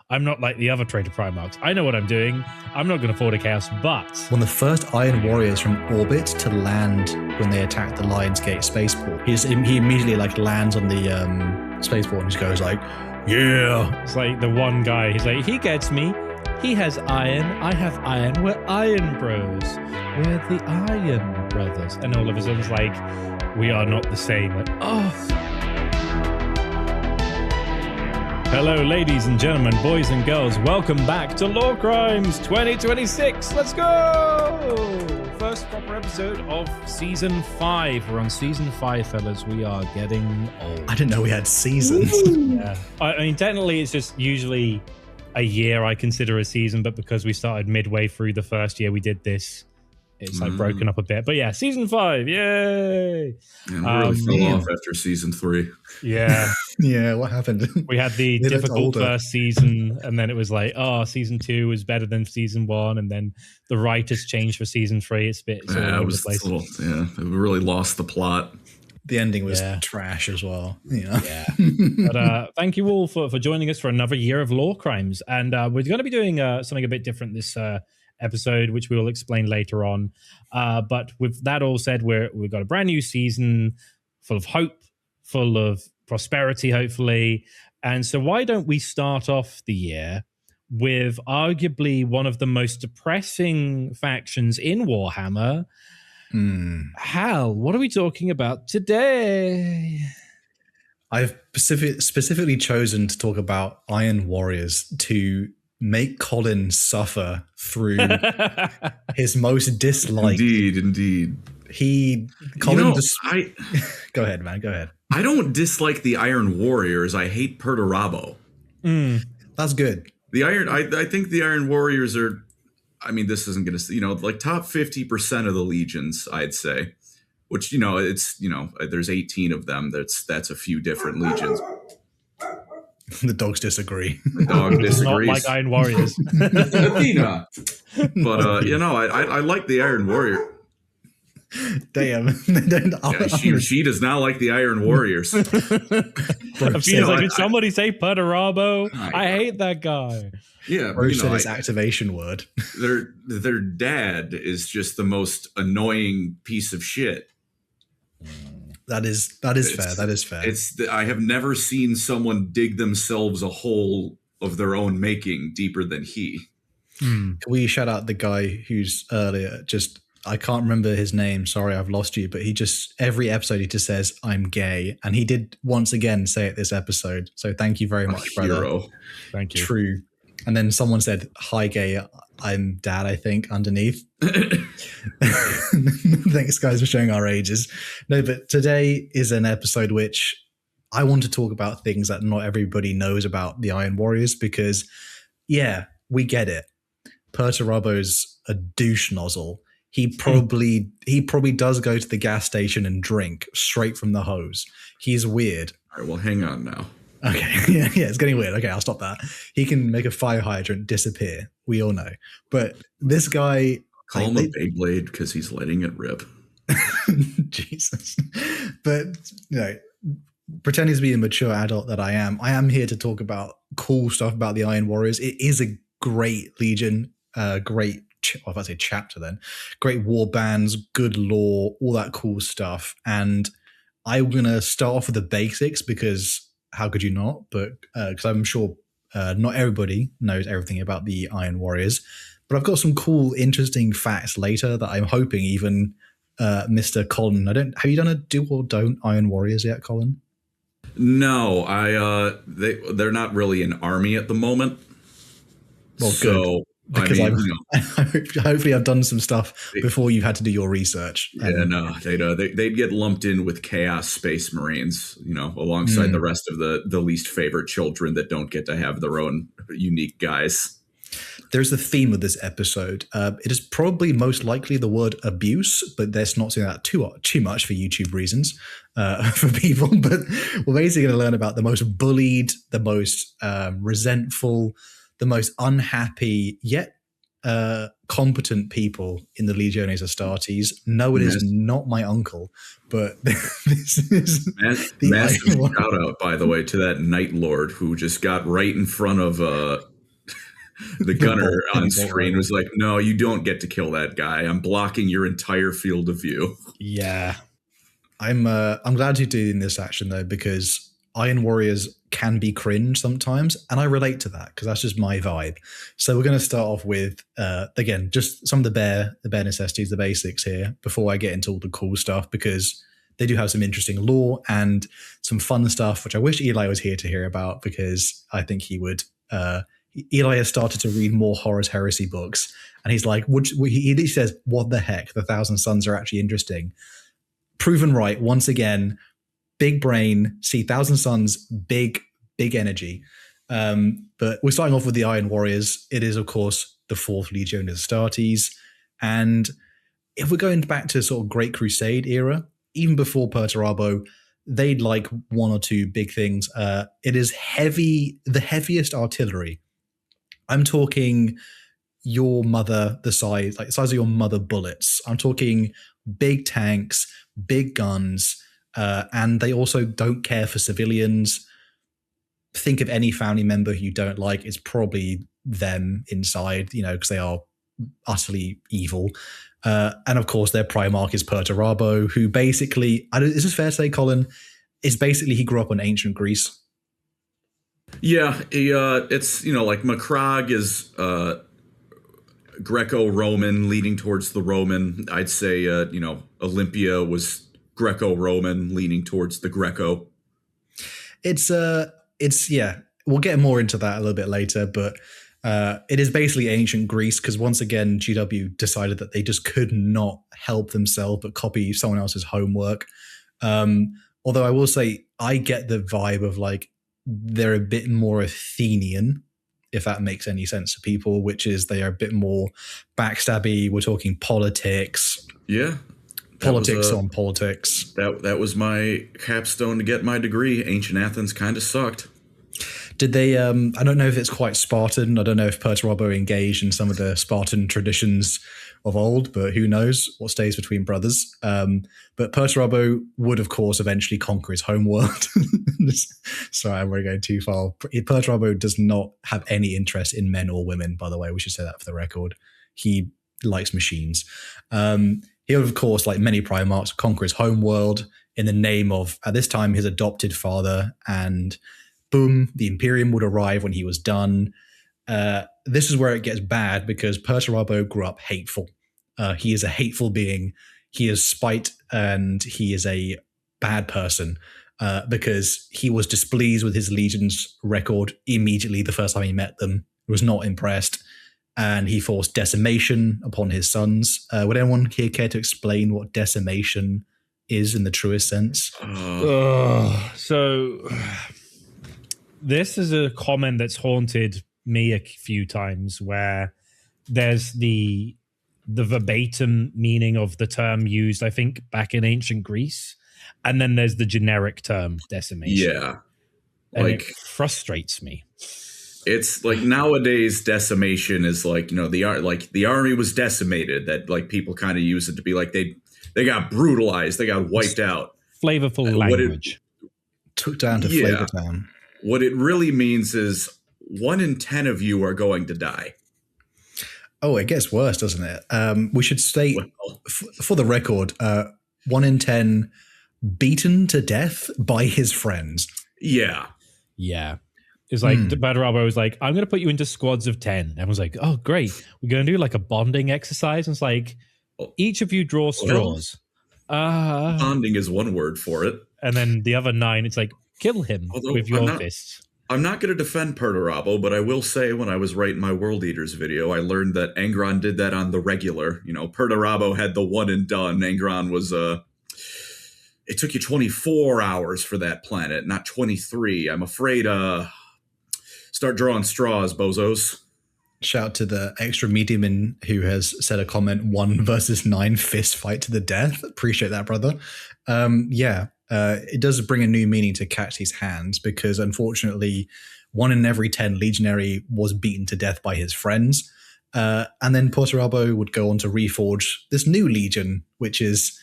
I'm not like the other traitor Primarchs. I know what I'm doing. I'm not going to fall to chaos, but... One of the first Iron Warriors from orbit to land when they attacked the Lionsgate spaceport. He immediately lands on the spaceport and just goes like, yeah. It's like the one guy, he's like, he gets me. He has iron, I have iron, we're iron bros. We're the Iron Brothers. And all of a sudden it's like, we are not the same. Like, oh. Hello, ladies and gentlemen, boys and girls. Welcome back to LoreCrimes 2026. Let's go! First proper episode of Season 5. We're on Season 5, fellas. We are getting old. I didn't know we had seasons. Yeah. I mean, technically, it's just usually a year I consider a season, but because we started midway through the first year we did this, it's like broken up a bit. But yeah, Season 5, yay! Yeah, we really fell off after Season 3. Yeah. Yeah, what happened? We had the difficult first season, and then it was like, oh, Season 2 was better than Season 1, and then the writers changed for Season 3. It's a bit all over the place. We really lost the plot. The ending was trash as well. Yeah. But thank you all for joining us for another year of LoreCrimes. And we're going to be doing something a bit different this episode, which we will explain later on. But with that all said, we've got a brand new season full of hope, full of prosperity, hopefully. And so why don't we start off the year with arguably one of the most depressing factions in Warhammer? Hal, what are we talking about today? I've specifically chosen to talk about Iron Warriors to make Colin suffer through his most disliked. Indeed. Go ahead, man. Go ahead. I don't dislike the Iron Warriors. I hate Perturabo. That's good. I think the Iron Warriors are. I mean, this isn't going to, like top 50% of the legions, I'd say, which, there's 18 of them. That's a few different legions. The dogs disagree. The dog disagrees. Not like Iron Warriors. Athena. But, I like the Iron Warrior. Damn. She does not like the Iron Warriors. Athena's like, did somebody say Perturabo? I hate that guy. Yeah, Bro said his activation word. Their dad is just the most annoying piece of shit. That is fair. That is fair. I have never seen someone dig themselves a hole of their own making deeper than he. Can we shout out the guy who's earlier? I can't remember his name. Sorry, I've lost you. But he just every episode he just says I'm gay, and he did once again say it this episod. So thank you very much, brother. Hero. Thank you. True. And then someone said, hi, gay, I'm dad, I think, underneath. Thanks, guys, for showing our ages. No, but today is an episode which I want to talk about things that not everybody knows about the Iron Warriors because, yeah, we get it. Perturabo's a douche nozzle. He probably does go to the gas station and drink straight from the hose. He's weird. All right, well, hang on now. Okay, yeah, it's getting weird. Okay, I'll stop that. He can make a fire hydrant disappear. We all know. But this guy... Call him a Beyblade because he's letting it rip. Jesus. But, pretending to be a mature adult that I am here to talk about cool stuff about the Iron Warriors. It is a great legion, great... if I say chapter then, great war bands, good lore, all that cool stuff. And I'm going to start off with the basics because... how could you not? But because I'm sure not everybody knows everything about the Iron Warriors. But I've got some cool, interesting facts later that I'm hoping even Mr. Colin. Have you done a do or don't Iron Warriors yet, Colin? No, they're not really an army at the moment. Well, good. Because hopefully I've done some stuff before you've had to do your research. They'd get lumped in with Chaos Space Marines, alongside the rest of the least favorite children that don't get to have their own unique guys. There's the theme of this episode. It is probably most likely the word abuse, but let's not say that too much for YouTube reasons for people. But we're basically going to learn about the most bullied, the most resentful, the most unhappy yet competent people in the Legiones Astartes. No, it is not my uncle, but this is massive shout out, by the way, to that Night Lord who just got right in front of The gunner on bolt screen rifle. was like, "No, you don't get to kill that guy. I'm blocking your entire field of view." Yeah. I'm glad you're doing this action though, because Iron Warriors can be cringe sometimes, and I relate to that because that's just my vibe. So we're going to start off with again just some of the bare necessities, the basics here, before I get into all the cool stuff, because they do have some interesting lore and some fun stuff, which I wish Eli was here to hear about, because I think he would. Eli has started to read more Horus Heresy books, and he's like, he says, "What the heck? The Thousand Suns are actually interesting." Proven right once again. Big brain, see Thousand Suns, big energy. But we're starting off with the Iron Warriors. It is, of course, the 4th Legion of Astartes. And if we're going back to sort of Great Crusade era, even before Perturabo, they'd like one or two big things. It is heavy, the heaviest artillery. I'm talking your mother, the size of your mother bullets. I'm talking big tanks, big guns, and they also don't care for civilians. Think of any family member who you don't like, it's probably them inside, because they are utterly evil. And of course, their Primarch is Perturabo, who basically, is this fair to say, Colin, is basically he grew up in ancient Greece. Yeah, it's, like Macragge is Greco-Roman leaning towards the Roman. I'd say, Olympia was Greco-Roman leaning towards the Greco. It's yeah, we'll get more into that a little bit later, but it is basically ancient Greece, because once again, GW decided that they just could not help themselves but copy someone else's homework. Although I will say, I get the vibe of like, they're a bit more Athenian, if that makes any sense to people, which is they are a bit more backstabby. We're talking politics. Yeah. Politics on politics. That was my capstone to get my degree. Ancient Athens kind of sucked. Did they, I don't know if it's quite Spartan. I don't know if Perturabo engaged in some of the Spartan traditions of old, but who knows what stays between brothers. But Perturabo would, of course, eventually conquer his homeworld. Sorry, I'm going too far. Perturabo does not have any interest in men or women, by the way. We should say that for the record. He likes machines. He would, of course, like many Primarchs, conquer his homeworld in the name of, at this time, his adopted father, and boom, the Imperium would arrive when he was done. This is where it gets bad, because Perturabo grew up hateful. He is a hateful being. He is spite, and he is a bad person because he was displeased with his legion's record immediately the first time he met them. He was not impressed, and he forced decimation upon his sons. Would anyone here care to explain what decimation is in the truest sense? So this is a comment that's haunted me a few times, where there's the verbatim meaning of the term used, I think, back in ancient Greece, and then there's the generic term decimation. Yeah. And it frustrates me. It's like nowadays decimation is like, the army was decimated, that like people kind of use it to be like they got brutalized, they got wiped out. Flavorful language. Took down to Flavor Town. What it really means is 1 in 10 of you are going to die. Oh, it gets worse, doesn't it? We should state, for the record, 1 in 10 beaten to death by his friends. Yeah. Yeah. It's like, Perturabo was like, I'm going to put you into squads of 10. Everyone's like, oh, great. We're going to do like a bonding exercise. And it's like, each of you draw straws. Bonding is one word for it. And then the other 9, it's like, kill him with your fists. I'm not going to defend Perturabo, but I will say when I was writing my World Eaters video, I learned that Angron did that on the regular. Perturabo had the one and done. Angron was, it took you 24 hours for that planet, not 23. I'm afraid, start drawing straws, bozos. Shout out to the extra medium who has said a comment, 1 versus 9 fist fight to the death. Appreciate that, brother. It does bring a new meaning to catch these hands, because unfortunately 1 in every 10 legionary was beaten to death by his friends. And then Perturabo would go on to reforge this new legion, which is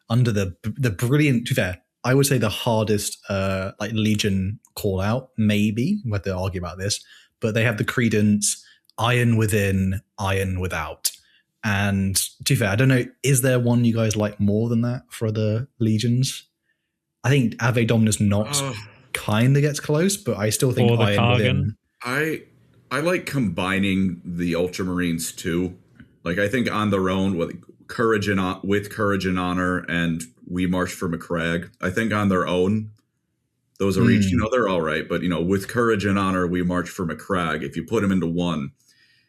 under the brilliant, to be fair, I would say the hardest legion call out, maybe. We'll have to argue about this. But they have the credence Iron Within, Iron Without. And to be fair, I don't know, is there one you guys like more than that for the legions? I think Ave Dominus Nox kind of gets close, but I still think Or the Iron Kargan. Within. I like combining the Ultramarines too. Like I think on their own with courage and honor, and we march for McCrag. I think on their own, those are each, they're all right. But with courage and honor, we march for McCrag. If you put them into one,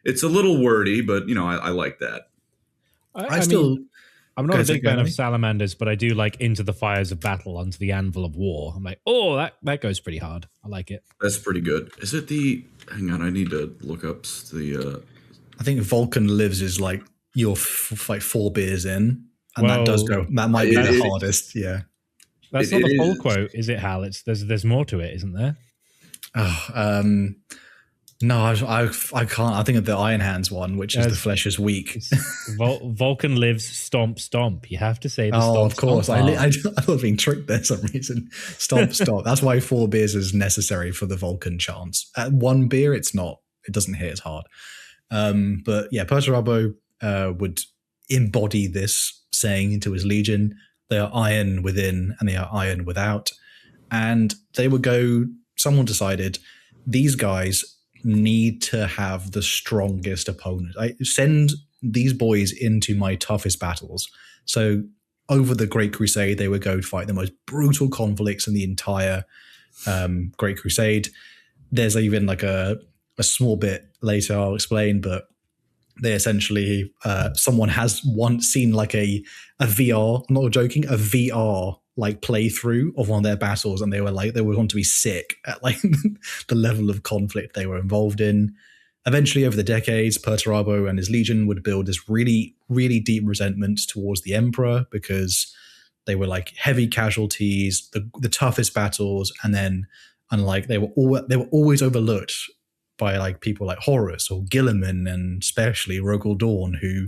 it's a little wordy, but I like that. I mean, I'm not a big fan of salamanders, but I do like Into the Fires of Battle, Onto the Anvil of War. I'm like, oh, that goes pretty hard. I like it. That's pretty good. Is it hang on, I need to look up the... I think Vulcan Lives is like you're like 4 beers in, and that might be the hardest. Yeah. That's not the full quote, is it, Hal? There's more to it, isn't there? Oh, no, I can't. I think of the Iron Hands one, which is the flesh is weak. Vulcan Lives, stomp, stomp. You have to say the stomp, of course. Stomp. I thought being tricked there for some reason. Stomp, stomp. That's why 4 beers is necessary for the Vulcan chance. At 1 beer, it's not. It doesn't hit as hard. But yeah, Perturabo would embody this saying into his legion. They are iron within and they are iron without. And they would go, someone decided, these guys need to have the strongest opponent. I send these boys into my toughest battles. So over the Great Crusade, they would go fight the most brutal conflicts in the entire Great Crusade. There's even like a small bit later I'll explain, but they essentially, someone has once seen like a VR, I'm not joking, a VR like playthrough of one of their battles, and they were going to be sick at like the level of conflict they were involved in. Eventually, over the decades, Perturabo and his legion would build this really, really deep resentment towards the Emperor because they were like heavy casualties, the toughest battles, and then unlike they were always overlooked by like people like Horus or Gilliman, and especially Rogel Dawn, who,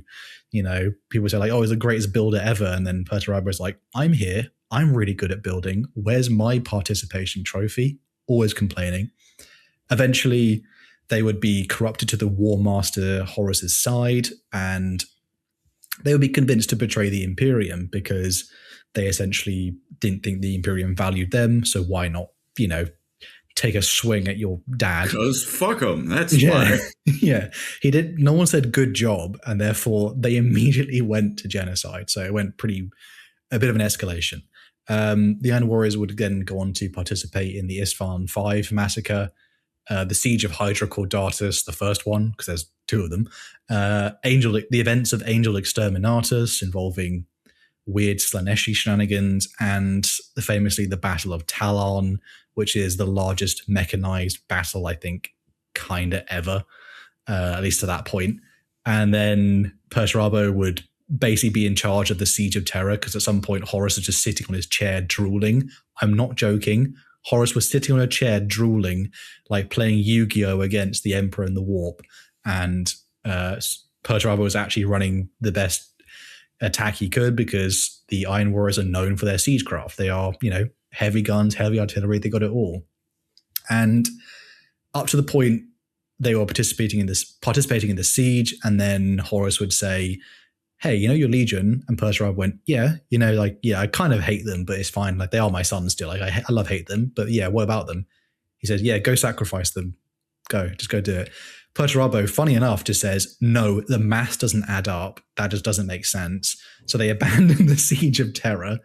people say like, oh, he's the greatest builder ever. And then Perturabo's like, I'm here. I'm really good at building. Where's my participation trophy? Always complaining. Eventually, they would be corrupted to the War Master Horus's side, and they would be convinced to betray the Imperium because they essentially didn't think the Imperium valued them. So why not, take a swing at your dad? Because fuck him. That's fine. Yeah. He did. No one said good job, and therefore they immediately went to genocide. So it went a bit of an escalation. The Iron Warriors would then go on to participate in the Isfahan 5 massacre, the Siege of Hydra Caudatus, the first one, because there's 2 of them, the events of Angel Exterminatus involving weird Slaneshi shenanigans, and famously the Battle of Talon, which is the largest mechanized battle, I think, kind of ever, at least to that point. And then Perturabo would basically be in charge of the Siege of Terror, because at some point Horus was just sitting on his chair drooling. I'm not joking. Horus was sitting on a chair drooling, like playing Yu-Gi-Oh! Against the Emperor in the Warp. And Perturabo was actually running the best attack he could, because the Iron Warriors are known for their siegecraft. They are, heavy guns, heavy artillery, they got it all. And up to the point they were participating in the siege, and then Horus would say, hey, your legion? And Perturabo went, yeah, I kind of hate them, but it's fine. Like, they are my sons still. Like, I love hate them, but yeah, what about them? He said, yeah, go sacrifice them. Just go do it. Perturabo, funny enough, just says, no, the math doesn't add up. That just doesn't make sense. So they abandon the Siege of Terror.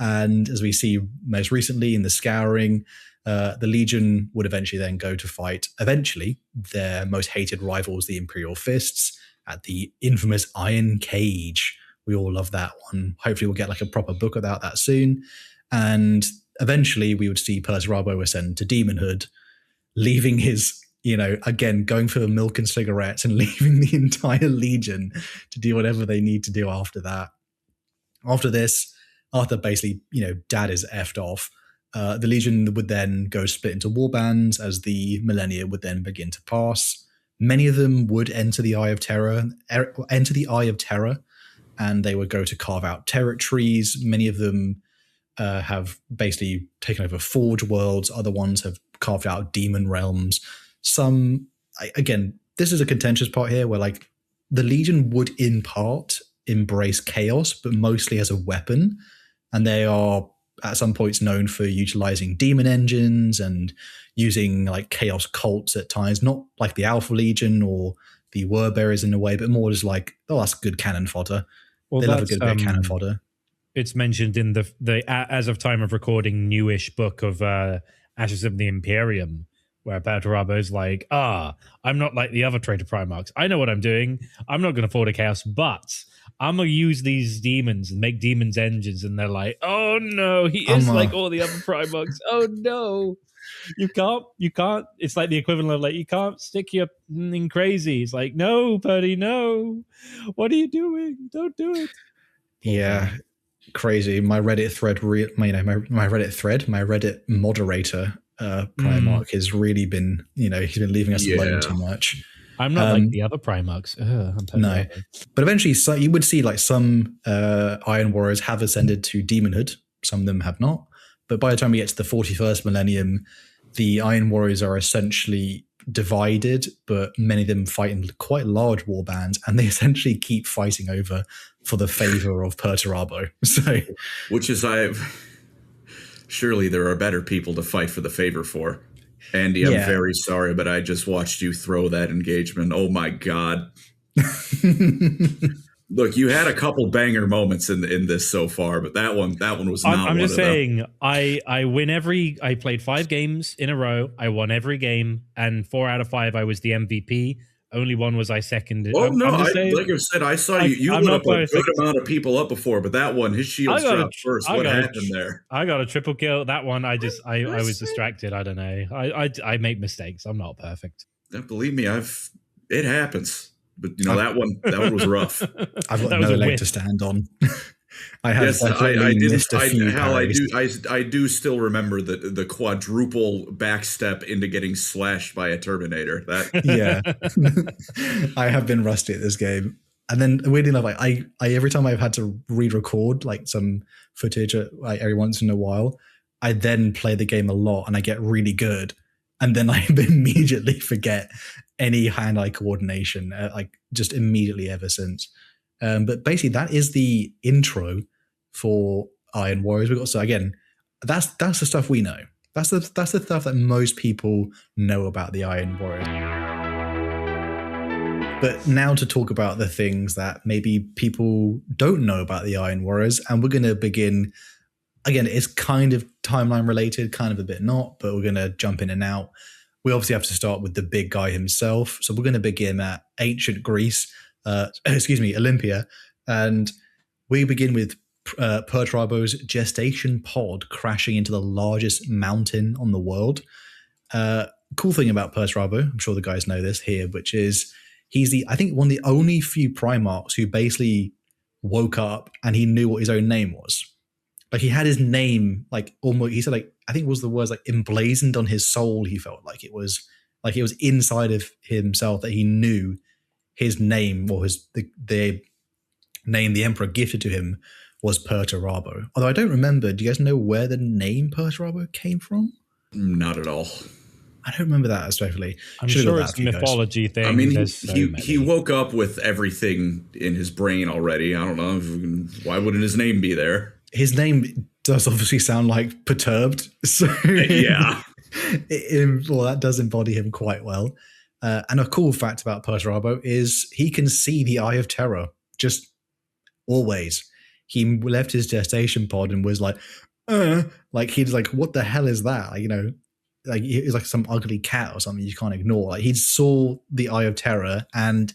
And as we see most recently in the Scouring, the Legion would eventually then go to fight, their most hated rivals, the Imperial Fists, at the infamous Iron Cage. We all love that one. Hopefully we'll get like a proper book about that soon. And eventually we would see Perturabo ascend to demonhood, leaving his, again, going for milk and cigarettes and leaving the entire Legion to do whatever they need to do after that. After this, after basically, dad is effed off, the Legion would then go split into warbands as the millennia would then begin to pass. Many of them would enter the Eye of Terror, and they would go to carve out territories. Many of them have basically taken over Forge worlds. Other ones have carved out demon realms. Some, again, this is a contentious part here where like the Legion would in part embrace chaos, but mostly as a weapon. And they are at some points known for utilizing demon engines and using like chaos cults at times, not like the Alpha Legion or the Wordbearers in a way, but more just like, oh, that's good cannon fodder. They love a good bit of cannon fodder. It's mentioned in the as of time of recording newish book of Ashes of the Imperium, where Perturabo's like, I'm not like the other traitor Primarchs. I know what I'm doing. I'm not going to fall to chaos, but I'm going to use these demons and make demons engines. And they're like, oh no, he is like all the other Primarchs. Oh no. You can't. It's like the equivalent of like, you can't stick your in crazy. It's like, no, Purdy, no. What are you doing? Don't do it. Yeah. Crazy. My Reddit thread, my Reddit moderator, Primarch has really been, he's been leaving us alone too much. I'm not like the other Primarchs. No, but eventually you would see like some Iron Warriors have ascended to demonhood. Some of them have not. But by the time we get to the 41st millennium, the Iron Warriors are essentially divided, but many of them fight in quite large war bands, and they essentially keep fighting over for the favor of Perturabo. So, which is surely there are better people to fight for the favor for. Andy, I'm very sorry, but I just watched you throw that engagement. Oh my God. Look, you had a couple banger moments in this so far, but that one was not. I'm just saying, I win I played 5 games in a row. I won every game, and 4 out of 5 I was the MVP. Only one was I seconded. Oh no! Like I said, I saw you. You lit up a good amount of people up before, but that one, his shields dropped first. What happened there? I got a triple kill. That one, I was distracted. I don't know. I make mistakes. I'm not perfect. Believe me, it happens. But that one was rough. I've got no leg to stand on. I have I do still remember the quadruple backstep into getting slashed by a Terminator. I have been rusty at this game. And then weirdly enough, I every time I've had to re-record like some footage like every once in a while, I then play the game a lot and I get really good. And then I immediately forget any hand-eye coordination, like just immediately ever since. But basically, that is the intro for Iron Warriors. So again, that's the stuff we know. That's the stuff that most people know about the Iron Warriors. But now to talk about the things that maybe people don't know about the Iron Warriors, and we're going to begin. Again, it's kind of timeline related, kind of a bit not, but we're going to jump in and out. We obviously have to start with the big guy himself. So we're going to begin at ancient Greece, Olympia. And we begin with Perturabo's gestation pod crashing into the largest mountain on the world. Cool thing about Perturabo, I'm sure the guys know this here, which is he's I think one of the only few Primarchs who basically woke up and he knew what his own name was. Like he had his name, like almost, he said, like, I think it was the words like emblazoned on his soul. He felt like it was inside of himself that he knew his name, or the name the Emperor gifted to him was Perturabo. Although I don't remember, do you guys know where the name Perturabo came from? Not at all. I don't remember that especially. I'm sure it's a mythology thing. I mean, he woke up with everything in his brain already. I don't know. Why wouldn't his name be there? His name does obviously sound like perturbed. So yeah. That does embody him quite well. And a cool fact about Perturabo is he can see the Eye of Terror, just always. He left his gestation pod and was like he's like, what the hell is that? Like he's like some ugly cat or something you can't ignore. Like he saw the Eye of Terror, and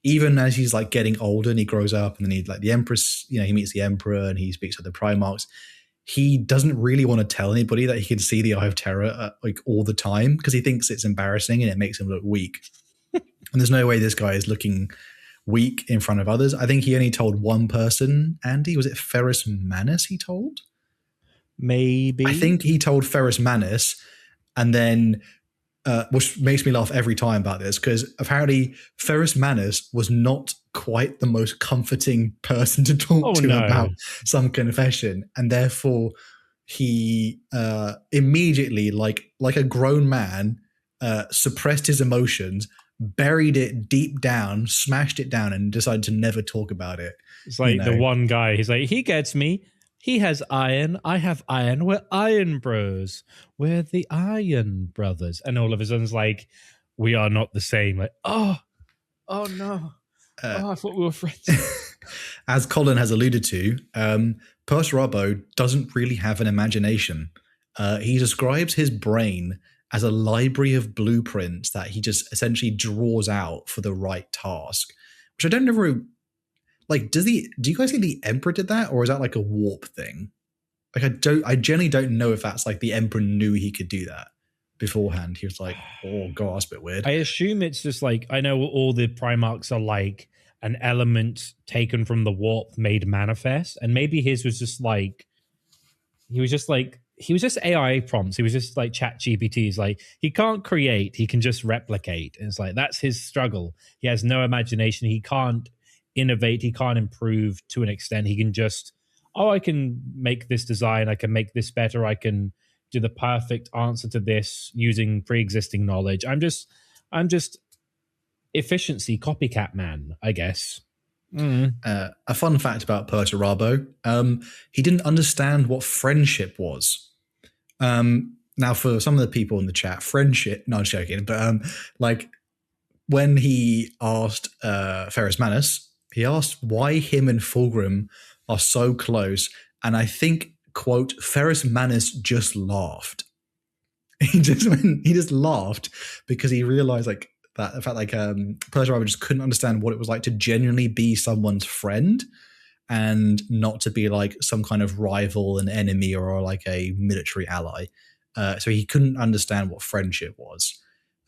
even as he's like getting older and he grows up, and then he like the Empress, he meets the Emperor and he speaks with the Primarchs. He doesn't really want to tell anybody that he can see the Eye of Terror like all the time because he thinks it's embarrassing and it makes him look weak. And there's no way this guy is looking weak in front of others. I think he only told one person, Andy. Was it Ferrus Manus he told? Maybe. I think he told Ferrus Manus, and then which makes me laugh every time about this, because apparently Ferrus Manus was not quite the most comforting person to talk to about some confession, and therefore he immediately, like a grown man, suppressed his emotions, buried it deep down, smashed it down, and decided to never talk about it. It's like the one guy, he's like, he gets me. He has iron. I have iron. We're iron bros. We're the Iron Brothers. And all of a sudden it's like, we are not the same. Like, oh no. I thought we were friends. As Colin has alluded to, Purser Robbo doesn't really have an imagination. He describes his brain as a library of blueprints that he just essentially draws out for the right task, which I don't ever like. Do you guys think the Emperor did that, or is that like a warp thing? Like I generally don't know if that's like the Emperor knew he could do that beforehand. He was like, oh god, that's a bit weird. I assume it's just like, I know all the Primarchs are like an element taken from the warp made manifest, and maybe his was just like, he was just AI prompts. He was just like chat GPTs. Like, he can't create, he can just replicate. And it's like, that's his struggle. He has no imagination. He can't innovate. He can't improve to an extent. He can just, I can make this design. I can make this better. I can do the perfect answer to this using pre-existing knowledge. I'm just efficiency copycat man, I guess. A fun fact about Purser Robbo, he didn't understand what friendship was. Now, for some of the people in the chat, friendship, no, I'm joking, but like when he asked Ferrus Manus, he asked why him and Fulgrim are so close, and I think, quote, Ferrus Manus just laughed. He just laughed because he realized like that the fact like Purser Robbo just couldn't understand what it was like to genuinely be someone's friend and not to be like some kind of rival, an enemy, or like a military ally. So he couldn't understand what friendship was.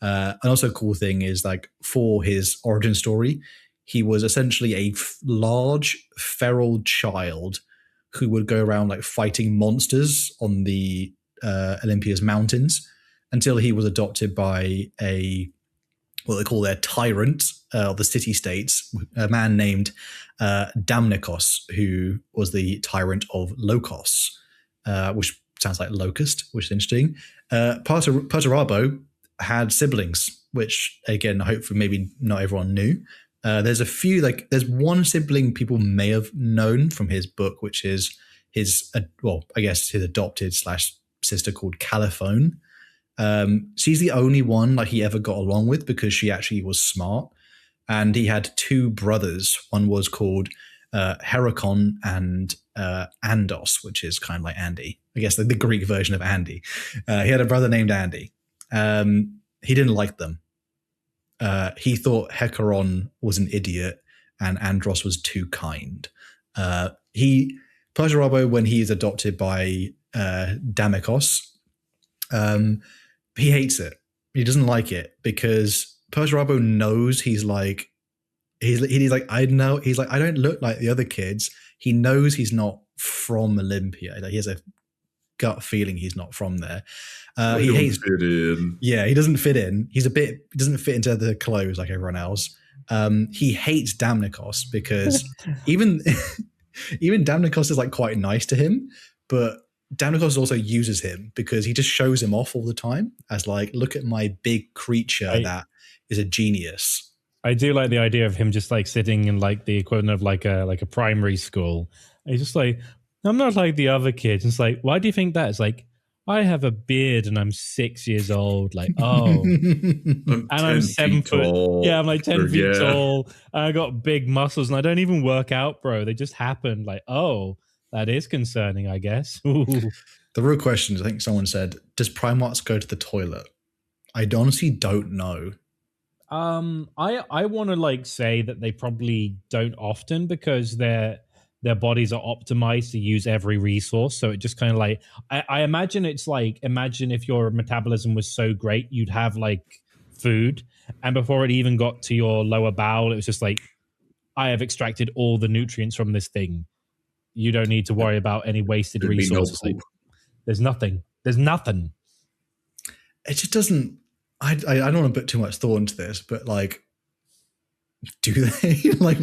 And also a cool thing is like for his origin story, he was essentially a large feral child who would go around like fighting monsters on the Olympia's mountains until he was adopted by what they call their tyrant of the city-states, a man named Damnikos, who was the tyrant of Lokos, which sounds like locust, which is interesting. Purser Robbo had siblings, which, again, hopefully maybe not everyone knew. There's a few, like, there's one sibling people may have known from his book, which is his, I guess his adopted / sister called Caliphone. She's the only one like he ever got along with because she actually was smart. And he had two brothers. One was called Heracon and Andos, which is kind of like Andy. I guess like the Greek version of Andy. He had a brother named Andy. He didn't like them. He thought Hecaron was an idiot and Andros was too kind. Purser Robbo, when he is adopted by Damikos, he hates it. He doesn't like it because Purser Robbo knows he's like, I know, he's like, I don't look like the other kids. He knows he's not from Olympia. Like, he has a gut feeling he's not from there. He hates fit in. Yeah, he doesn't fit in. He doesn't fit into the clothes like everyone else. He hates Damnikos because even Damnikos is like quite nice to him, but Damnikos also uses him because he just shows him off all the time as like, look at my big creature that is a genius. I do like the idea of him just like sitting in like the equivalent of like a primary school. And he's just like, I'm not like the other kids. It's like, why do you think that? It's like, I have a beard and I'm 6 years old. Like, oh, and I'm 7 foot. Tall. Yeah, I'm like 10 feet tall. And I got big muscles and I don't even work out, bro. They just happen. Like, oh, that is concerning, I guess. Ooh. The real question is, I think someone said, does Primarchs go to the toilet? I honestly don't know. I want to like say that they probably don't often because their bodies are optimized to use every resource. So it just kind of like, I imagine it's like, imagine if your metabolism was so great, you'd have like food. And before it even got to your lower bowel, it was just like, I have extracted all the nutrients from this thing. You don't need to worry about any wasted resources. No, like, there's nothing. There's nothing. It just doesn't, I don't want to put too much thought into this, but like, do they? Like,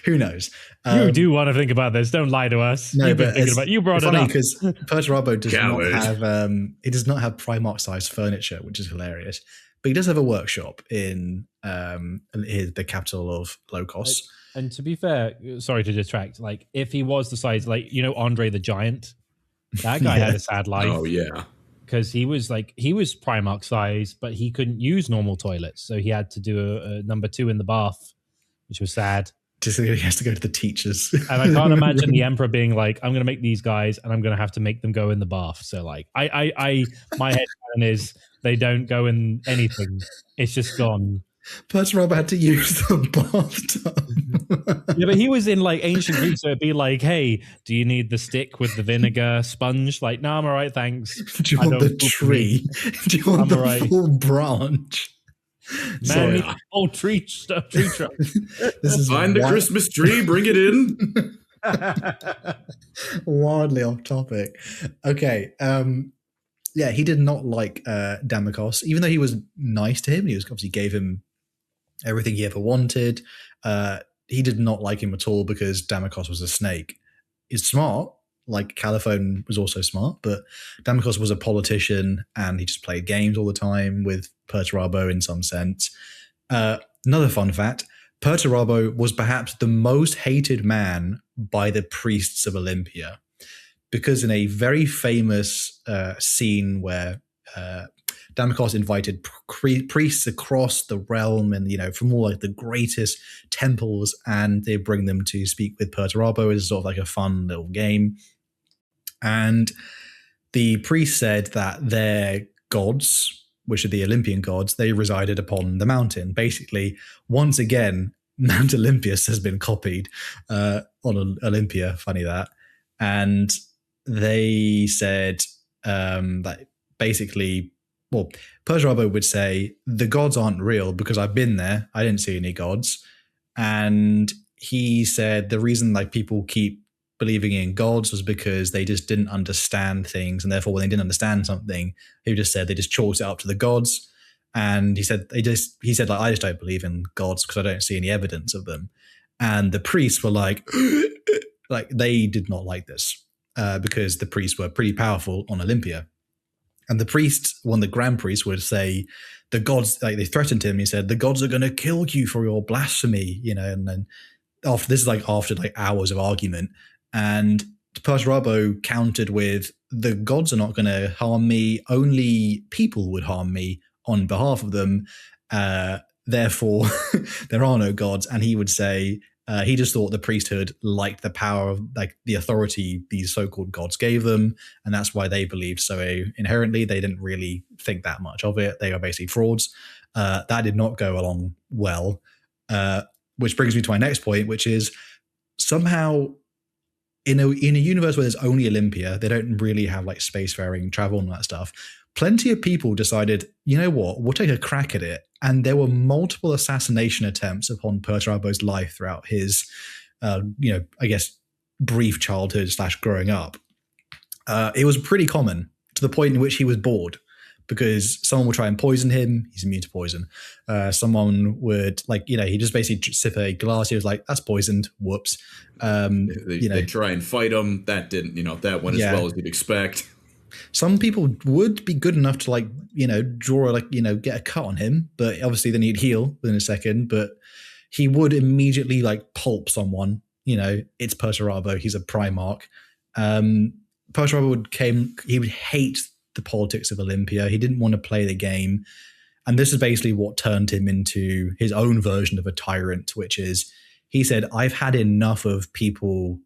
who knows? You do want to think about this. Don't lie to us. No, You've been but thinking about. You brought it up because Purser Robbo does not have. He does not have Primarch-sized furniture, which is hilarious. but he does have a workshop in the capital of Locos. And to be fair, sorry to distract, like if he was the size, like, you know, Andre the Giant, that guy had a sad life. Oh yeah. Because he was Primarch size, but he couldn't use normal toilets. So he had to do a number 2 in the bath, which was sad. Just he has to go to the teachers. And I can't imagine the Emperor being like, I'm going to make these guys and I'm going to have to make them go in the bath. So like, my head is they don't go in anything. It's just gone. Perturabo had to use the bathtub. Yeah, but he was in like ancient Greek, so it'd be like, hey, do you need the stick with the vinegar sponge? Like, no, I'm all right, thanks. Do you want the tree? Do you want the full branch? Man, we whole tree trunk. This is find the Christmas tree, bring it in. Wildly off topic. Okay. Yeah, he did not like Damokos, even though he was nice to him. He was obviously gave him everything he ever wanted. He did not like him at all because Damokos was a snake. He's smart, like Caliphone was also smart, but Damokos was a politician and he just played games all the time with Perturabo in some sense. Another fun fact, Perturabo was perhaps the most hated man by the priests of Olympia, because in a very famous scene where Damokos invited priests across the realm and, you know, from all like the greatest temples, and they bring them to speak with Perturabo as sort of like a fun little game. And the priest said that their gods, which are the Olympian gods, they resided upon the mountain. Basically, once again, Mount Olympus has been copied on Olympia. Funny that. And they said that basically, well, Perturabo would say, the gods aren't real because I've been there. I didn't see any gods. And he said the reason like people keep believing in gods was because they just didn't understand things. And therefore, when they didn't understand something, he just said they just chalked it up to the gods. And he said, like, I just don't believe in gods because I don't see any evidence of them. And the priests were like they did not like this. Because the priests were pretty powerful on Olympia. And the priests, one of the grand priests would say, the gods, like they threatened him. He said, the gods are going to kill you for your blasphemy, you know, and then after hours of argument. And Perturabo countered with, the gods are not going to harm me. Only people would harm me on behalf of them. Therefore, there are no gods. And he would say, he just thought the priesthood liked the power of like the authority these so-called gods gave them, and that's why they believed so inherently. They didn't really think that much of it. They are basically frauds. That did not go along well, which brings me to my next point, which is somehow in a universe where there's only Olympia, they don't really have like spacefaring travel and that stuff. Plenty of people decided, you know what, we'll take a crack at it. And there were multiple assassination attempts upon Perturabo's life throughout his, I guess, brief childhood / growing up. It was pretty common to the point in which he was bored because someone would try and poison him. He's immune to poison. Someone would he just basically sip a glass. He was like, that's poisoned. Whoops. They try and fight him. That didn't, that went as well as you'd expect. Some people would be good enough to draw get a cut on him, but obviously then he'd heal within a second. But he would immediately pulp someone. It's Perturabo. He's a Primarch. Perturabo he would hate the politics of Olympia. He didn't want to play the game. And this is basically what turned him into his own version of a tyrant, which is, he said, I've had enough of people,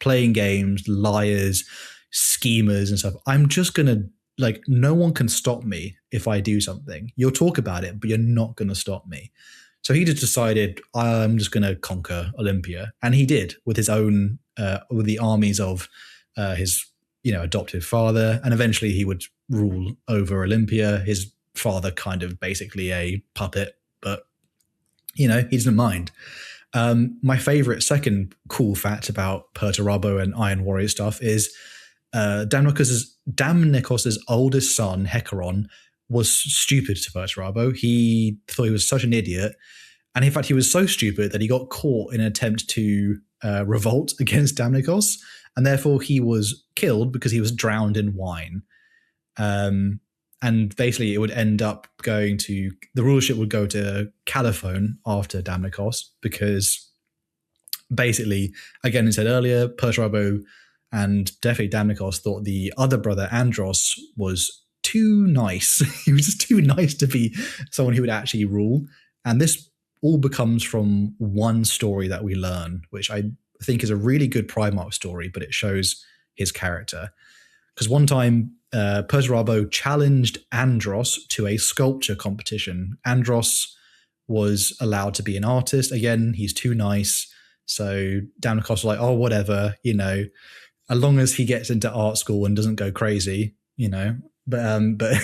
playing games, liars, schemers and stuff. I'm just going to, no one can stop me if I do something. You'll talk about it, but you're not going to stop me. So he just decided, I'm just going to conquer Olympia. And he did with his own, with the armies of his, adoptive father. And eventually he would rule over Olympia. His father kind of basically a puppet, but, he doesn't mind. My favorite second cool fact about Perturabo and Iron Warrior stuff is Damnikos's oldest son, Hecaron, was stupid to Perturabo. He thought he was such an idiot. And in fact, he was so stupid that he got caught in an attempt to revolt against Damnikos. And therefore he was killed because he was drowned in wine. And basically it would end up going to, the rulership would go to Caliphone after Damnikos, because basically, again, I said earlier, Perturabo and definitely Damnikos thought the other brother, Andros, was too nice. He was just too nice to be someone who would actually rule. And this all becomes from one story that we learn, which I think is a really good Primarch story, but it shows his character. Because one time, Perturabo challenged Andros to a sculpture competition. Andros was allowed to be an artist. Again, he's too nice. So Damnikos was like, oh, whatever, as long as he gets into art school and doesn't go crazy, But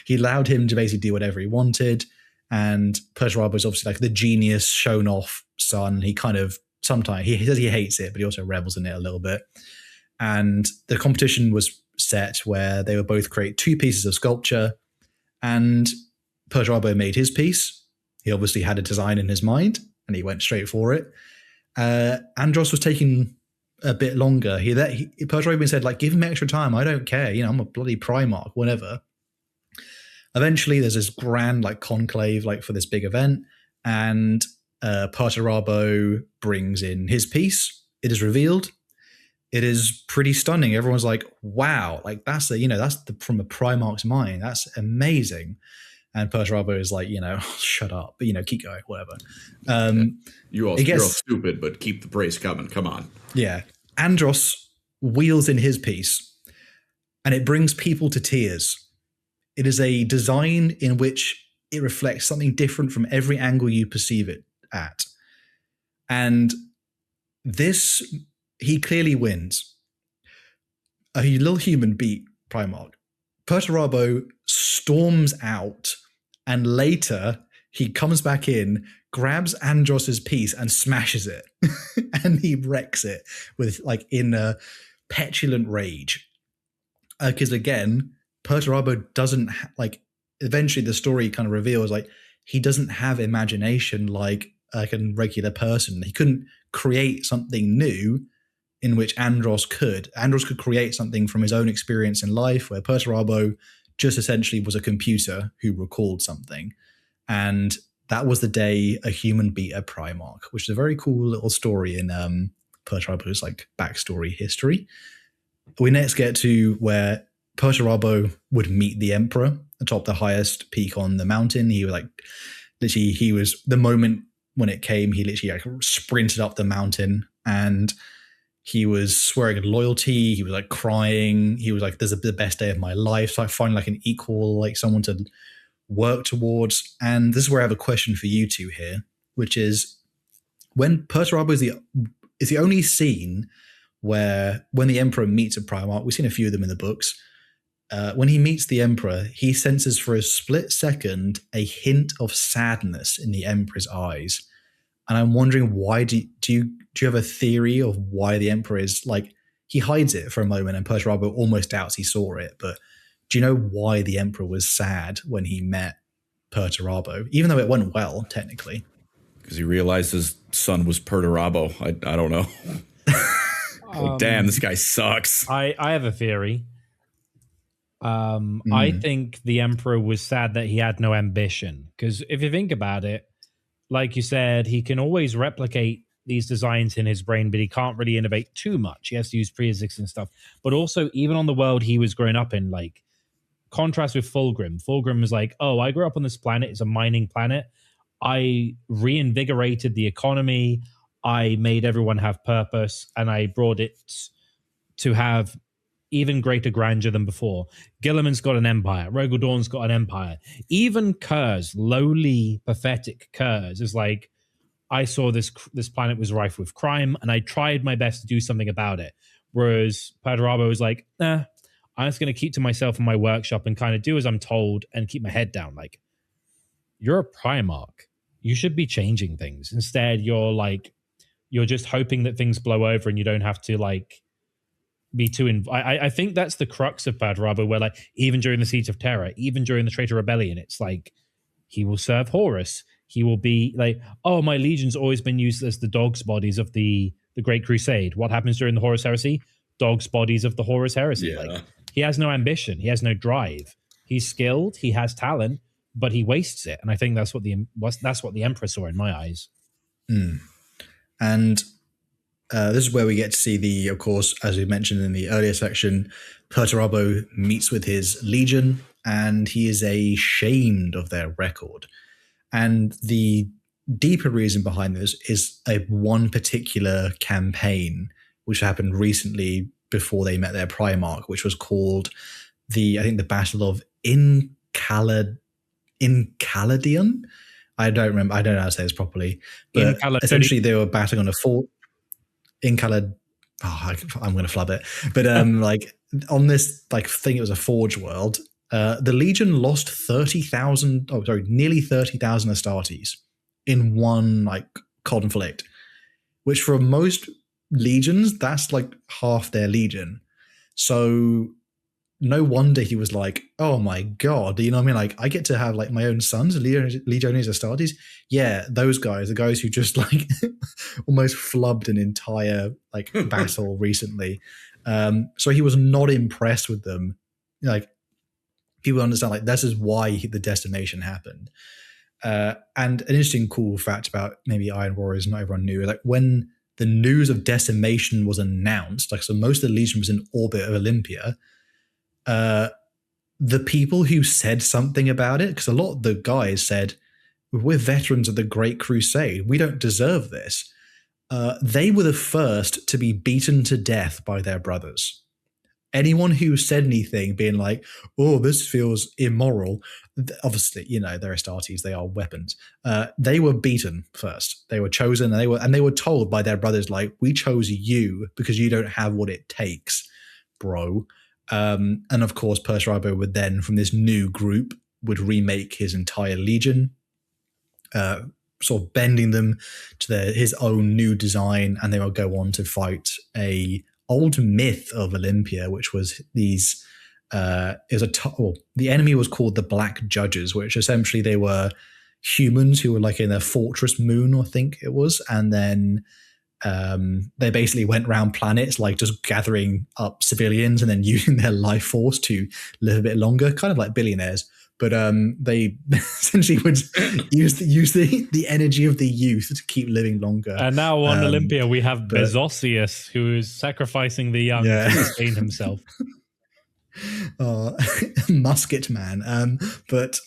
he allowed him to basically do whatever he wanted. And Perturabo is obviously like the genius, shown off son. He kind of, sometimes he says he hates it, but he also revels in it a little bit. And the competition was set where they would both create 2 pieces of sculpture, and Perturabo made his piece. He obviously had a design in his mind and he went straight for it. Andros was taking a bit longer. Perturabo said, like, give him extra time. I don't care. I'm a bloody Primarch, whatever. Eventually there's this grand conclave for this big event, and Perturabo brings in his piece. It is revealed. It is pretty stunning. Everyone's like, wow, that's from a Primarch's mind. That's amazing. And Perturabo is like, shut up, but keep going, whatever. You're all stupid, but keep the praise coming. Come on. Yeah. Andros wheels in his piece, and it brings people to tears. It is a design in which it reflects something different from every angle you perceive it at. And this, he clearly wins. A little human beat Primarch. Perturabo storms out, and later he comes back in, grabs Andros's piece and smashes it. And he wrecks it with in a petulant rage. Because again, Perturabo doesn't eventually the story kind of reveals he doesn't have imagination like a regular person. He couldn't create something new in which Andros could. Andros could create something from his own experience in life, where Perturabo just essentially was a computer who recalled something. And that was the day a human beat a Primarch, which is a very cool little story in Perturabo's backstory history. We next get to where Perturabo would meet the Emperor atop the highest peak on the mountain. He was he was, the moment when it came, he literally sprinted up the mountain, and he was swearing loyalty. He was crying. He was like, "This is the best day of my life." So I find an equal, someone to work towards. And this is where I have a question for you two here, which is, when Perturabo is the only scene where when the Emperor meets a Primarch, we've seen a few of them in the books. When he meets the Emperor, he senses for a split second a hint of sadness in the Emperor's eyes. And I'm wondering, why do you have a theory of why the Emperor is he hides it for a moment, and Perturabo almost doubts he saw it. But do you know why the Emperor was sad when he met Perturabo, even though it went well, technically? Because he realized his son was Perturabo. I don't know. Damn, this guy sucks. I have a theory. I think the Emperor was sad that he had no ambition. Because if you think about it, like you said, he can always replicate these designs in his brain, but he can't really innovate too much. He has to use pre-existing stuff. But also, even on the world he was growing up in, contrast with Fulgrim. Fulgrim was oh, I grew up on this planet. It's a mining planet. I reinvigorated the economy. I made everyone have purpose, and I brought it to have even greater grandeur than before. Gilliman's got an empire. Rogel Dawn's got an empire. Even Kurz, lowly, pathetic Kurz, is I saw this planet was rife with crime, and I tried my best to do something about it. Whereas Perturabo was nah, I'm just going to keep to myself in my workshop and kind of do as I'm told and keep my head down. You're a Primarch. You should be changing things. Instead, you're just hoping that things blow over and you don't have to be too I think that's the crux of Perturabo, where even during the Siege of Terror, even during the Traitor Rebellion, it's he will serve Horus. He will be oh, my legion's always been used as the dog's bodies of the Great Crusade. What happens during the Horus Heresy? Dog's bodies of the Horus Heresy. Yeah. He has no ambition. He has no drive. He's skilled, he has talent, but he wastes it. And I think that's what the Emperor saw in my eyes. And this is where we get to see of course, as we mentioned in the earlier section, Perturabo meets with his legion, and he is ashamed of their record. And the deeper reason behind this is one particular campaign which happened recently before they met their Primarch, which was called the Battle of Incaladion. I don't remember. I don't know how to say this properly, but essentially they were battling on a fort. I'm going to flub it. But like on this thing, it was a Forge world. The Legion lost nearly 30,000 Astartes in one conflict, which for most legions, that's like half their legion. So no wonder he was like, oh my God, you know what I mean? Like, I get to have my own sons, Legiones Astartes. Yeah, those guys, the guys who just almost flubbed an entire battle recently. So he was not impressed with them. People understand this is why the decimation happened. And an interesting cool fact about maybe Iron Warriors not everyone knew, when the news of decimation was announced, so most of the Legion was in orbit of Olympia, the people who said something about it, because a lot of the guys said, we're veterans of the Great Crusade, we don't deserve this. They were the first to be beaten to death by their brothers. Anyone who said anything being like, oh, this feels immoral, obviously, they're Astartes, they are weapons. They were beaten first. They were chosen, and they were told by their brothers, we chose you because you don't have what it takes, bro. And of course, Perturabo would then, from this new group, would remake his entire legion, sort of bending them to his own new design, and they will go on to fight a old myth of Olympia, which was these. The enemy was called the Black Judges, which essentially they were humans who were in their fortress moon, I think it was, and then they basically went around planets just gathering up civilians and then using their life force to live a bit longer, kind of like billionaires. But they essentially would use the energy of the youth to keep living longer. And now on Olympia, we have Bezosius, who is sacrificing the young to sustain himself. Musket man. But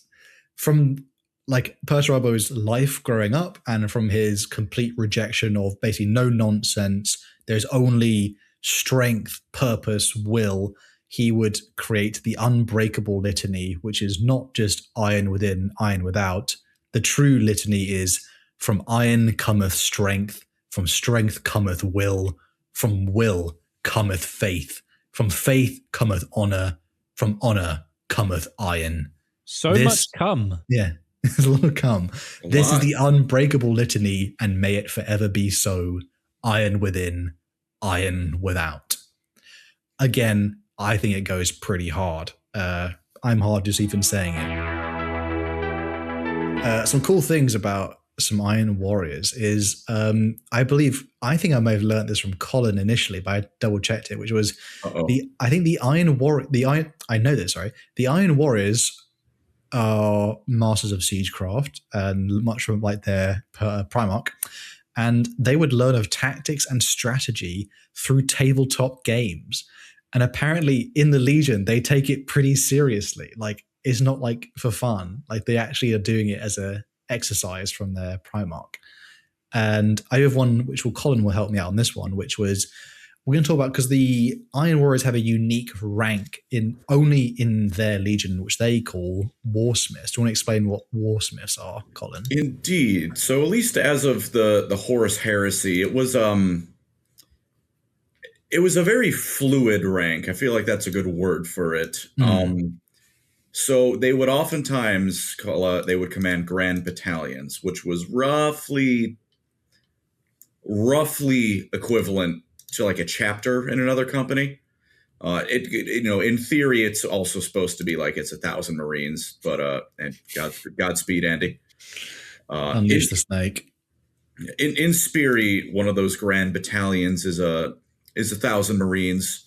from Perturabo's life growing up, and from his complete rejection of basically no nonsense, there's only strength, purpose, will, he would create the unbreakable litany, which is not just iron within, iron without. The true litany is, from iron cometh strength, from strength cometh will, from will cometh faith, from faith cometh honor, from honor cometh iron. Much come. Yeah, there's a lot of come. This is the unbreakable litany, and may it forever be so. Iron within, iron without. Again, I think it goes pretty hard. I'm hard just even saying it. Some cool things about some Iron Warriors is, I think I may have learned this from Colin initially, but I double checked it, which was the Iron Warriors are masters of siegecraft, and much from their Primarch, and they would learn of tactics and strategy through tabletop games. And apparently in the Legion, they take it pretty seriously. It's not for fun. They actually are doing it as a exercise from their Primarch. And I have one which Colin will help me out on this one, which was, we're going to talk about, because the Iron Warriors have a unique rank only in their Legion, which they call Warsmiths. Do you want to explain what Warsmiths are, Colin? Indeed. So at least as of the Horus Heresy, it was a very fluid rank. I feel like that's a good word for it. So they would oftentimes they would command grand battalions, which was roughly equivalent to a chapter in another company. In theory, it's also supposed to be it's 1,000 Marines, but and Godspeed, Andy. Unleash the snake. In Spiri, one of those grand battalions is 1,000 Marines.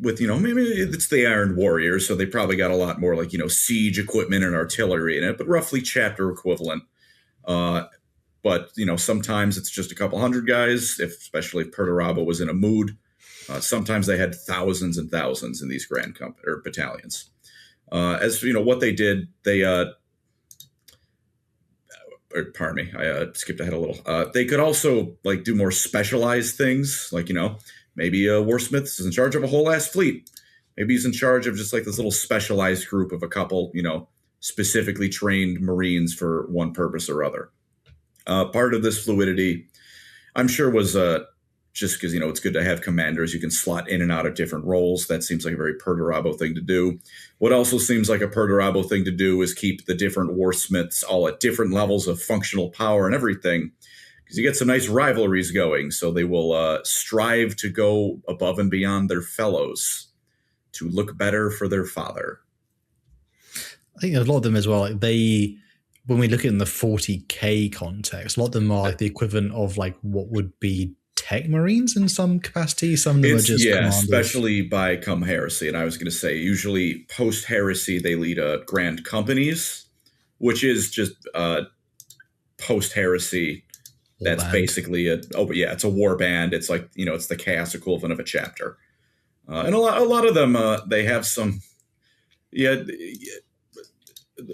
with, maybe it's the Iron Warriors, so they probably got a lot more like, siege equipment and artillery in it, but roughly chapter equivalent. But, sometimes it's just a couple hundred guys, especially if Perturabo was in a mood. Sometimes they had thousands and thousands in these grand battalions. As what they did, they pardon me, I skipped ahead a little. They could also like do more specialized things, like maybe Warsmith is in charge of a whole ass fleet. Maybe he's in charge of just like this little specialized group of a couple, specifically trained Marines for one purpose or other. Part of this fluidity, I'm sure, was just because, it's good to have commanders you can slot in and out of different roles. That seems like a very Perturabo thing to do. What also seems like a Perturabo thing to do is keep the different warsmiths all at different levels of functional power and everything, because you get some nice rivalries going. So they will strive to go above and beyond their fellows to look better for their father. I think a lot of them as well, like when we look at it in the 40K context, a lot of them are like the equivalent of like what would be tech marines in some capacity. Some of them are just commanders. Especially by come heresy. And I was going to say, usually post heresy, they lead grand companies, which is just post heresy. That's basically it's a war band. It's like, it's the chaos equivalent of a chapter. And a lot of them, they have some,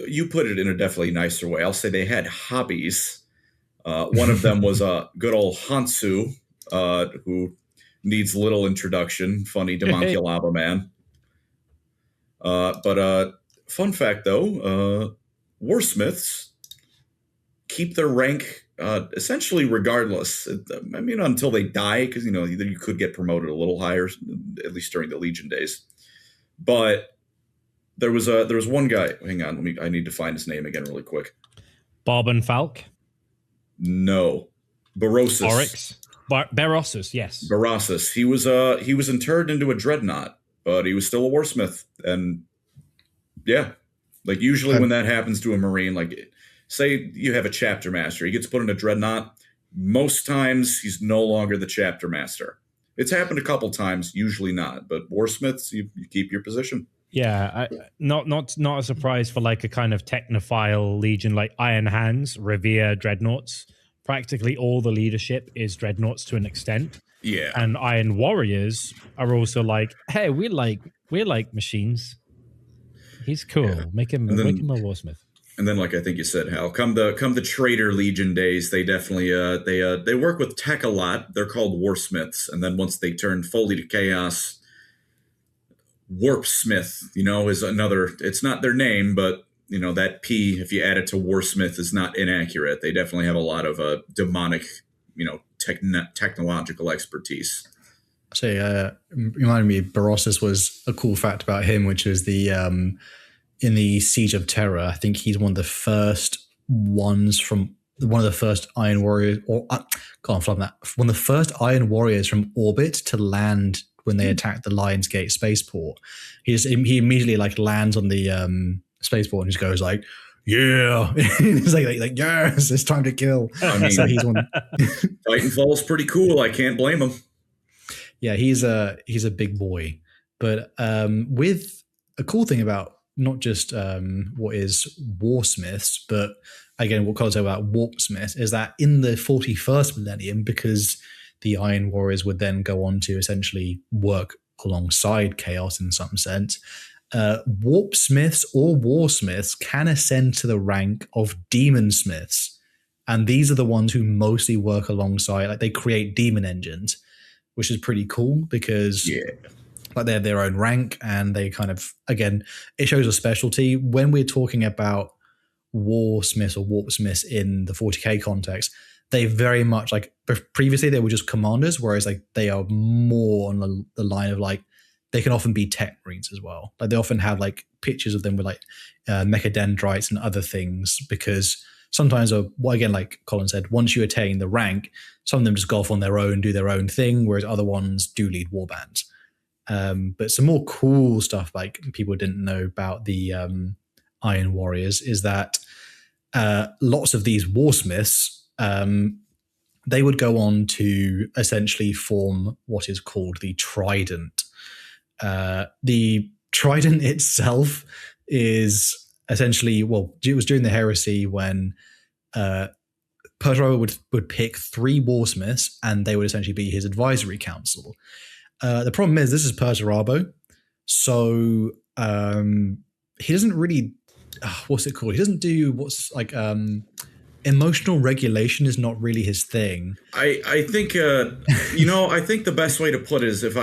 you put it in a definitely nicer way. I'll say they had hobbies. One of them was a good old Hansu, who needs little introduction. Funny Demonculaba man. But fun fact, though, warsmiths keep their rank essentially regardless. I mean, until they die, because, you could get promoted a little higher, at least during the Legion days. But there was one guy. Hang on, I need to find his name again really quick. Barben Falk? No. Barosis. Oryx? Berossus, yes. Berossus. He was interred into a dreadnought, but he was still a warsmith. And yeah, like usually when that happens to a Marine, like say you have a chapter master, he gets put in a dreadnought. Most times he's no longer the chapter master. It's happened a couple times, usually not. But warsmiths, you keep your position. Yeah, not a surprise for like a kind of technophile legion like Iron Hands, revere dreadnoughts. Practically all the leadership is dreadnoughts to an extent. Yeah, and Iron Warriors are also like, hey, we're like machines. He's cool. Yeah. Make him a warsmith. And then, like I think you said, Hal, come the Traitor Legion days, they definitely they work with tech a lot. They're called warsmiths, and then once they turn fully to chaos, Warpsmith, is another. It's not their name, but that P, if you add it to warsmith, is not inaccurate. They definitely have a lot of demonic, technological expertise. So, reminded me, Berossus was a cool fact about him, which was the in the Siege of Terror. I think he's one of the first ones from one of the first Iron Warriors, or one of the first Iron Warriors from orbit to land when they attacked the Lionsgate spaceport. He immediately like lands on the spaceport and just goes like, yeah. It's like yes, it's time to kill. I mean, so he's one. Titanfall's pretty cool. I can't blame him. Yeah, he's a big boy. But with a cool thing about not just what is warsmiths, but again, what Colin said about warpsmiths is that in the 41st millennium, because the Iron Warriors would then go on to essentially work alongside Chaos in some sense, warpsmiths or warsmiths can ascend to the rank of demonsmiths. And these are the ones who mostly work alongside, like they create demon engines, which is pretty cool because like they have their own rank and they kind of, again, it shows a specialty. When we're talking about warsmiths or warpsmiths in the 40K context, they very much like previously they were just commanders, whereas like they are more on the line of like they can often be tech marines as well. Like they often have like pictures of them with like mechadendrites and other things, because sometimes, again, like Colin said, once you attain the rank, some of them just go off on their own, do their own thing, whereas other ones do lead warbands. But some more cool stuff like people didn't know about the Iron Warriors is that lots of these warsmiths, they would go on to essentially form what is called the Trident. The trident itself is essentially, well, it was during the heresy when Perturabo would pick 3 warsmiths and they would essentially be his advisory council. The problem is this is Perturabo, so he doesn't really what's it called? He doesn't do what's like emotional regulation is not really his thing. I think I think the best way to put it is if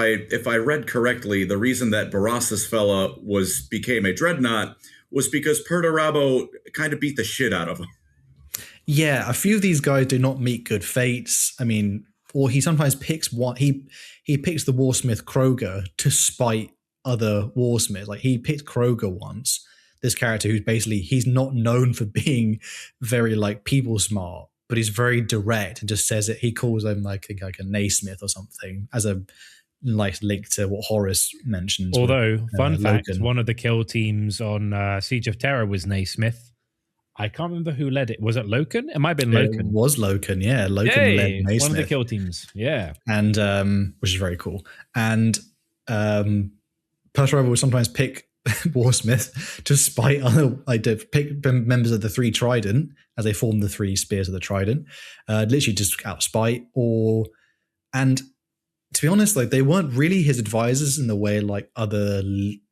I read correctly, the reason that Barassa's fella became a dreadnought was because Perturabo kind of beat the shit out of him. Yeah, a few of these guys do not meet good fates. I mean, or he sometimes picks one. He picks the warsmith Kroger to spite other warsmiths. Like he picked Kroger once. This character who's basically, he's not known for being very like people smart, but he's very direct and just says it. He calls them like a Naismith or something as a like link to what Horace mentions. Although, fun fact, Loken. one of the kill teams on Siege of Terror was Naismith. I can't remember who led it. Was it Loken? It might have been Loken. It was Loken, yeah. Loken led Naismith. One of the kill teams, yeah. And which is very cool. And Perturabo would sometimes pick Warsmith to spite other, like to pick members of the 3 Trident as they form the 3 spears of the Trident, literally just out of spite. And to be honest, like they weren't really his advisors in the way like other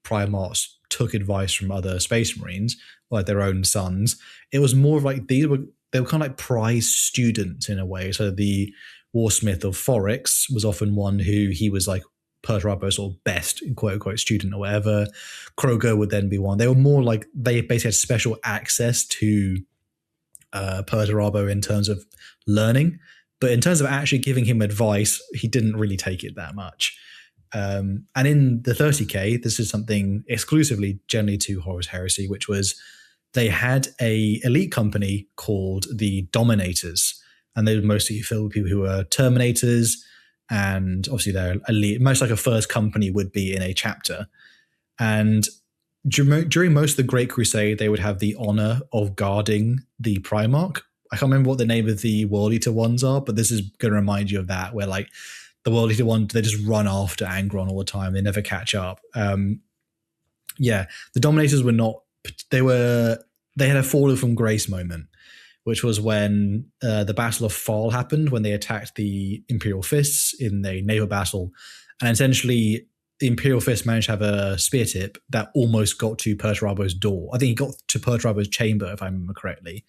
Primarchs took advice from other Space Marines, like their own sons. It was more of like they were kind of like prize students in a way. So the Warsmith of Forex was often one who he was like Perturabo's sort of best, quote unquote, student or whatever. Kroger would then be one. They were more like they basically had special access to Perturabo in terms of learning, but in terms of actually giving him advice, he didn't really take it that much. And in the 30K, this is something exclusively generally to Horus Heresy, which was they had a elite company called the Dominators, and they were mostly filled with people who were Terminators. And obviously they're elite, much like a first company would be in a chapter. And during most of the Great Crusade, they would have the honor of guarding the Primarch. I can't remember what the name of the World Eater ones are, but this is going to remind you of that, where like the World Eater ones, they just run after Angron all the time. They never catch up. Yeah, the Dominators were not, they had a fallen from grace moment, which was when the Battle of Fall happened, when they attacked the Imperial Fists in a naval battle. And essentially, the Imperial Fist managed to have a spear tip that almost got to Perturabo's door. I think he got to Perturabo's chamber, if I remember correctly.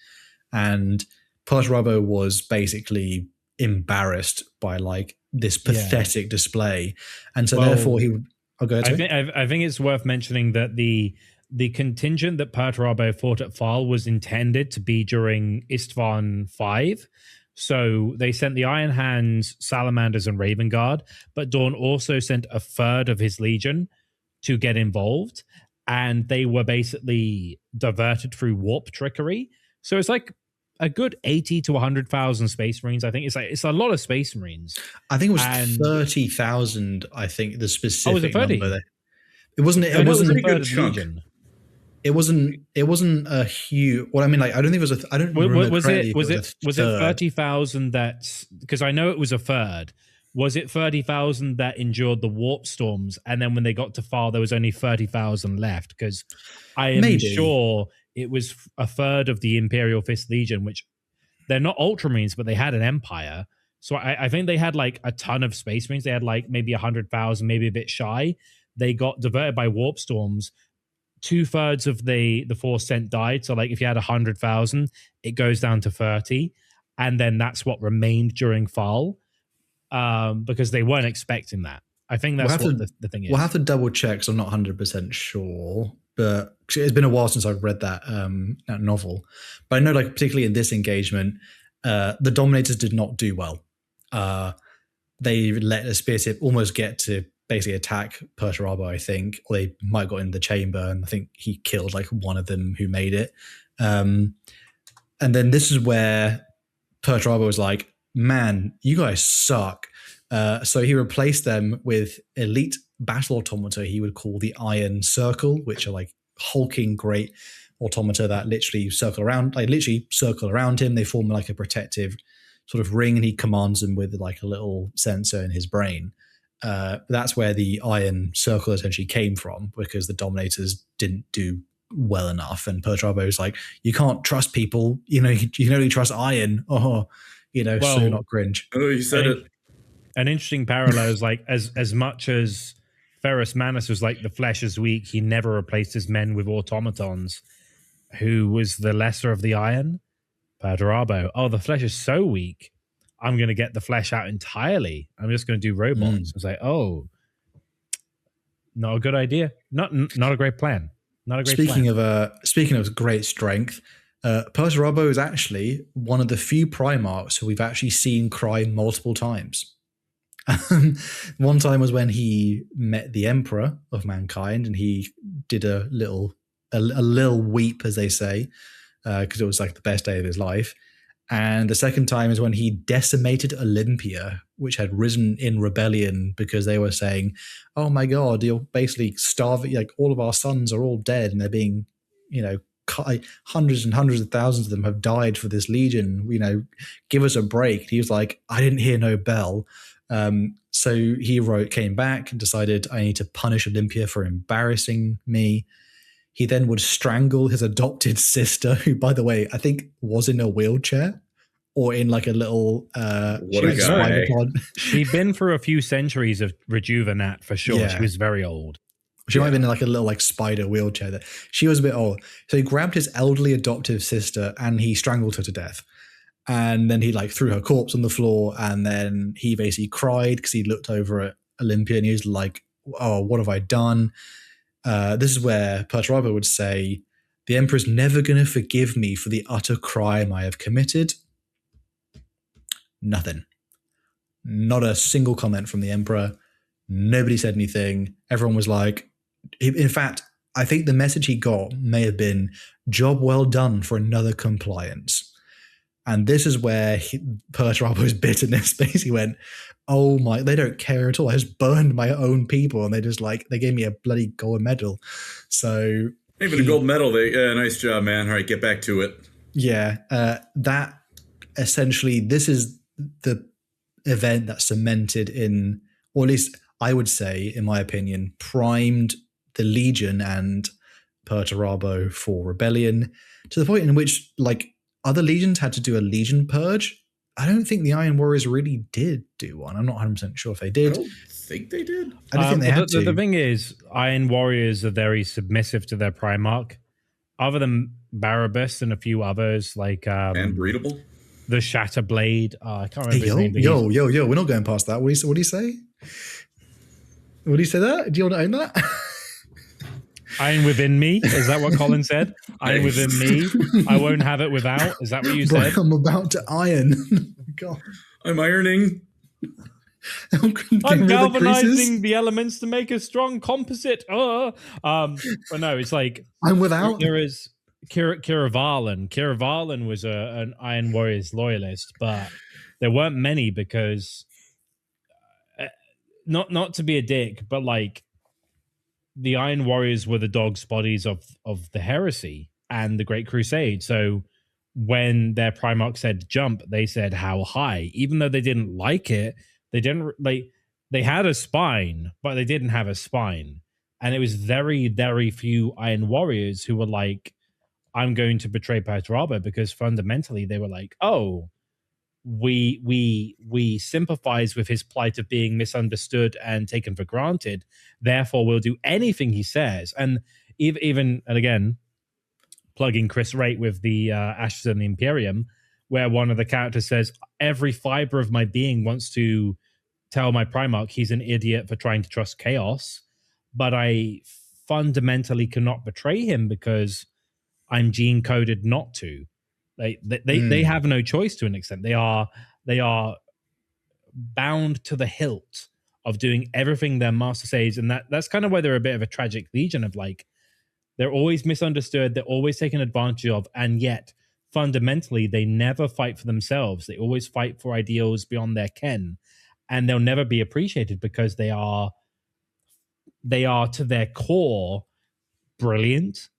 And Perturabo was basically embarrassed by like this pathetic display. And so therefore he would... I'll go ahead. I think it's worth mentioning that the contingent that Perturabo fought at Fal was intended to be during Istvan 5. So they sent the Iron Hands, Salamanders, and Raven Guard, but Dawn also sent a third of his legion to get involved, and they were basically diverted through warp trickery. So it's like a good 80 to 100,000 Space Marines. I think it's a lot of Space Marines. I think it was 30,000. I think the specific was it 30? number there. It wasn't. It wasn't a good chunk. It wasn't a huge. What I mean, like, I don't think it was. I don't remember. Was it 30,000 that? Because I know it was a third. Was it 30,000 that endured the warp storms, and then when they got to Far, there was only 30,000 left? Because I am sure it was a third of the Imperial Fist Legion, which they're not Ultramarines, but they had an empire. So I think they had like a ton of Space Marines. They had like maybe 100,000, maybe a bit shy. They got diverted by warp storms. 2/3 of the force sent died. So like if you had 100,000, it goes down to 30. And then that's what remained during Fall, because they weren't expecting that. I think that's the thing is. We'll have to double check because I'm not 100% sure. But it's been a while since I've read that novel. But I know, like, particularly in this engagement, the Dominators did not do well. They let a spear tip almost get to basically attack Perturabo, I think, or they might have got in the chamber, and I think he killed like one of them who made it. And then this is where Perturabo was like, man, you guys suck. So he replaced them with elite battle automata he would call the Iron Circle, which are like hulking great automata that literally circle around him. They form like a protective sort of ring, and he commands them with like a little sensor in his brain. That's where the Iron Circle essentially came from, because the Dominators didn't do well enough. And Perturbo's like, you can't trust people. You can only trust Iron. So not cringe. Oh, you said it. An interesting parallel is like, as much as Ferrus Manus was like, the flesh is weak, he never replaced his men with automatons. Who was the lesser of the Iron? Perturbo. Oh, the flesh is so weak, I'm going to get the flesh out entirely. I'm just going to do robots. It's like, oh, not a good idea. Not a great plan. Not a great plan. Speaking of great strength, Perturbo is actually one of the few Primarchs who we've actually seen cry multiple times. One time was when he met the Emperor of Mankind, and he did a little weep, as they say, because it was like the best day of his life. And the second time is when he decimated Olympia, which had risen in rebellion because they were saying, oh my God, you're basically starving, like all of our sons are all dead and they're being, hundreds and hundreds of thousands of them have died for this legion, give us a break. He was like, I didn't hear no bell. So he came back and decided, I need to punish Olympia for embarrassing me. He then would strangle his adopted sister, who, by the way, I think was in a wheelchair or in like a little spider pod. She'd been through a few centuries of rejuvenat for sure. Yeah. She was very old. She might have been in like a little like spider wheelchair. There, she was a bit old. So he grabbed his elderly adoptive sister and he strangled her to death. And then he like threw her corpse on the floor, and then he basically cried because he looked over at Olympia and he was like, oh, what have I done? This is where Perturbo would say, the Emperor's never going to forgive me for the utter crime I have committed. Nothing. Not a single comment from the Emperor. Nobody said anything. Everyone was like, in fact, I think the message he got may have been, job well done for another compliance. And this is where Perturbo's bitterness basically went, oh my, they don't care at all. I just burned my own people and they gave me a bloody gold medal. So even a gold medal, nice job, man. All right, get back to it. Yeah. That essentially, this is the event that cemented in, or at least I would say, in my opinion, primed the Legion and Perturbo for rebellion, to the point in which like other legions had to do a legion purge. I don't think the Iron Warriors really did do one. I'm not 100% sure if they did. I don't think they did. I don't think they had to. The thing is, Iron Warriors are very submissive to their Primarch. Other than Barabbas and a few others, like... and Breedable? The Shatterblade. I can't remember his name. Yo, we're not going past that. What do you say? What do you say that? Do you want to own that? Iron within me. Is that what Colin said? Iron within me. I won't have it without. Is that what you said? I'm about to iron. God. I'm ironing. I'm galvanizing the elements to make a strong composite. But no, it's like I'm without. There is Kira Varlan. Kira Varlan was an Iron Warriors loyalist, but there weren't many because not to be a dick, but like the Iron Warriors were the dog's bodies of the heresy and the Great Crusade. So when their Primarch said jump, they said how high, even though they didn't like it. They didn't they had a spine, but they didn't have a spine. And it was very, very few Iron Warriors who were like, I'm going to betray Perturbo, because fundamentally they were like, oh, we sympathize with his plight of being misunderstood and taken for granted. Therefore, we'll do anything he says. And even and again, plugging Chris Raitt with the Ashes and the Imperium, where one of the characters says, every fiber of my being wants to tell my Primarch he's an idiot for trying to trust chaos, but I fundamentally cannot betray him because I'm gene coded not to. They have no choice to an extent. They are bound to the hilt of doing everything their master says, and that's kind of why they're a bit of a tragic legion of like, they're always misunderstood, they're always taken advantage of, and yet fundamentally they never fight for themselves. They always fight for ideals beyond their ken, and they'll never be appreciated because they are to their core brilliant,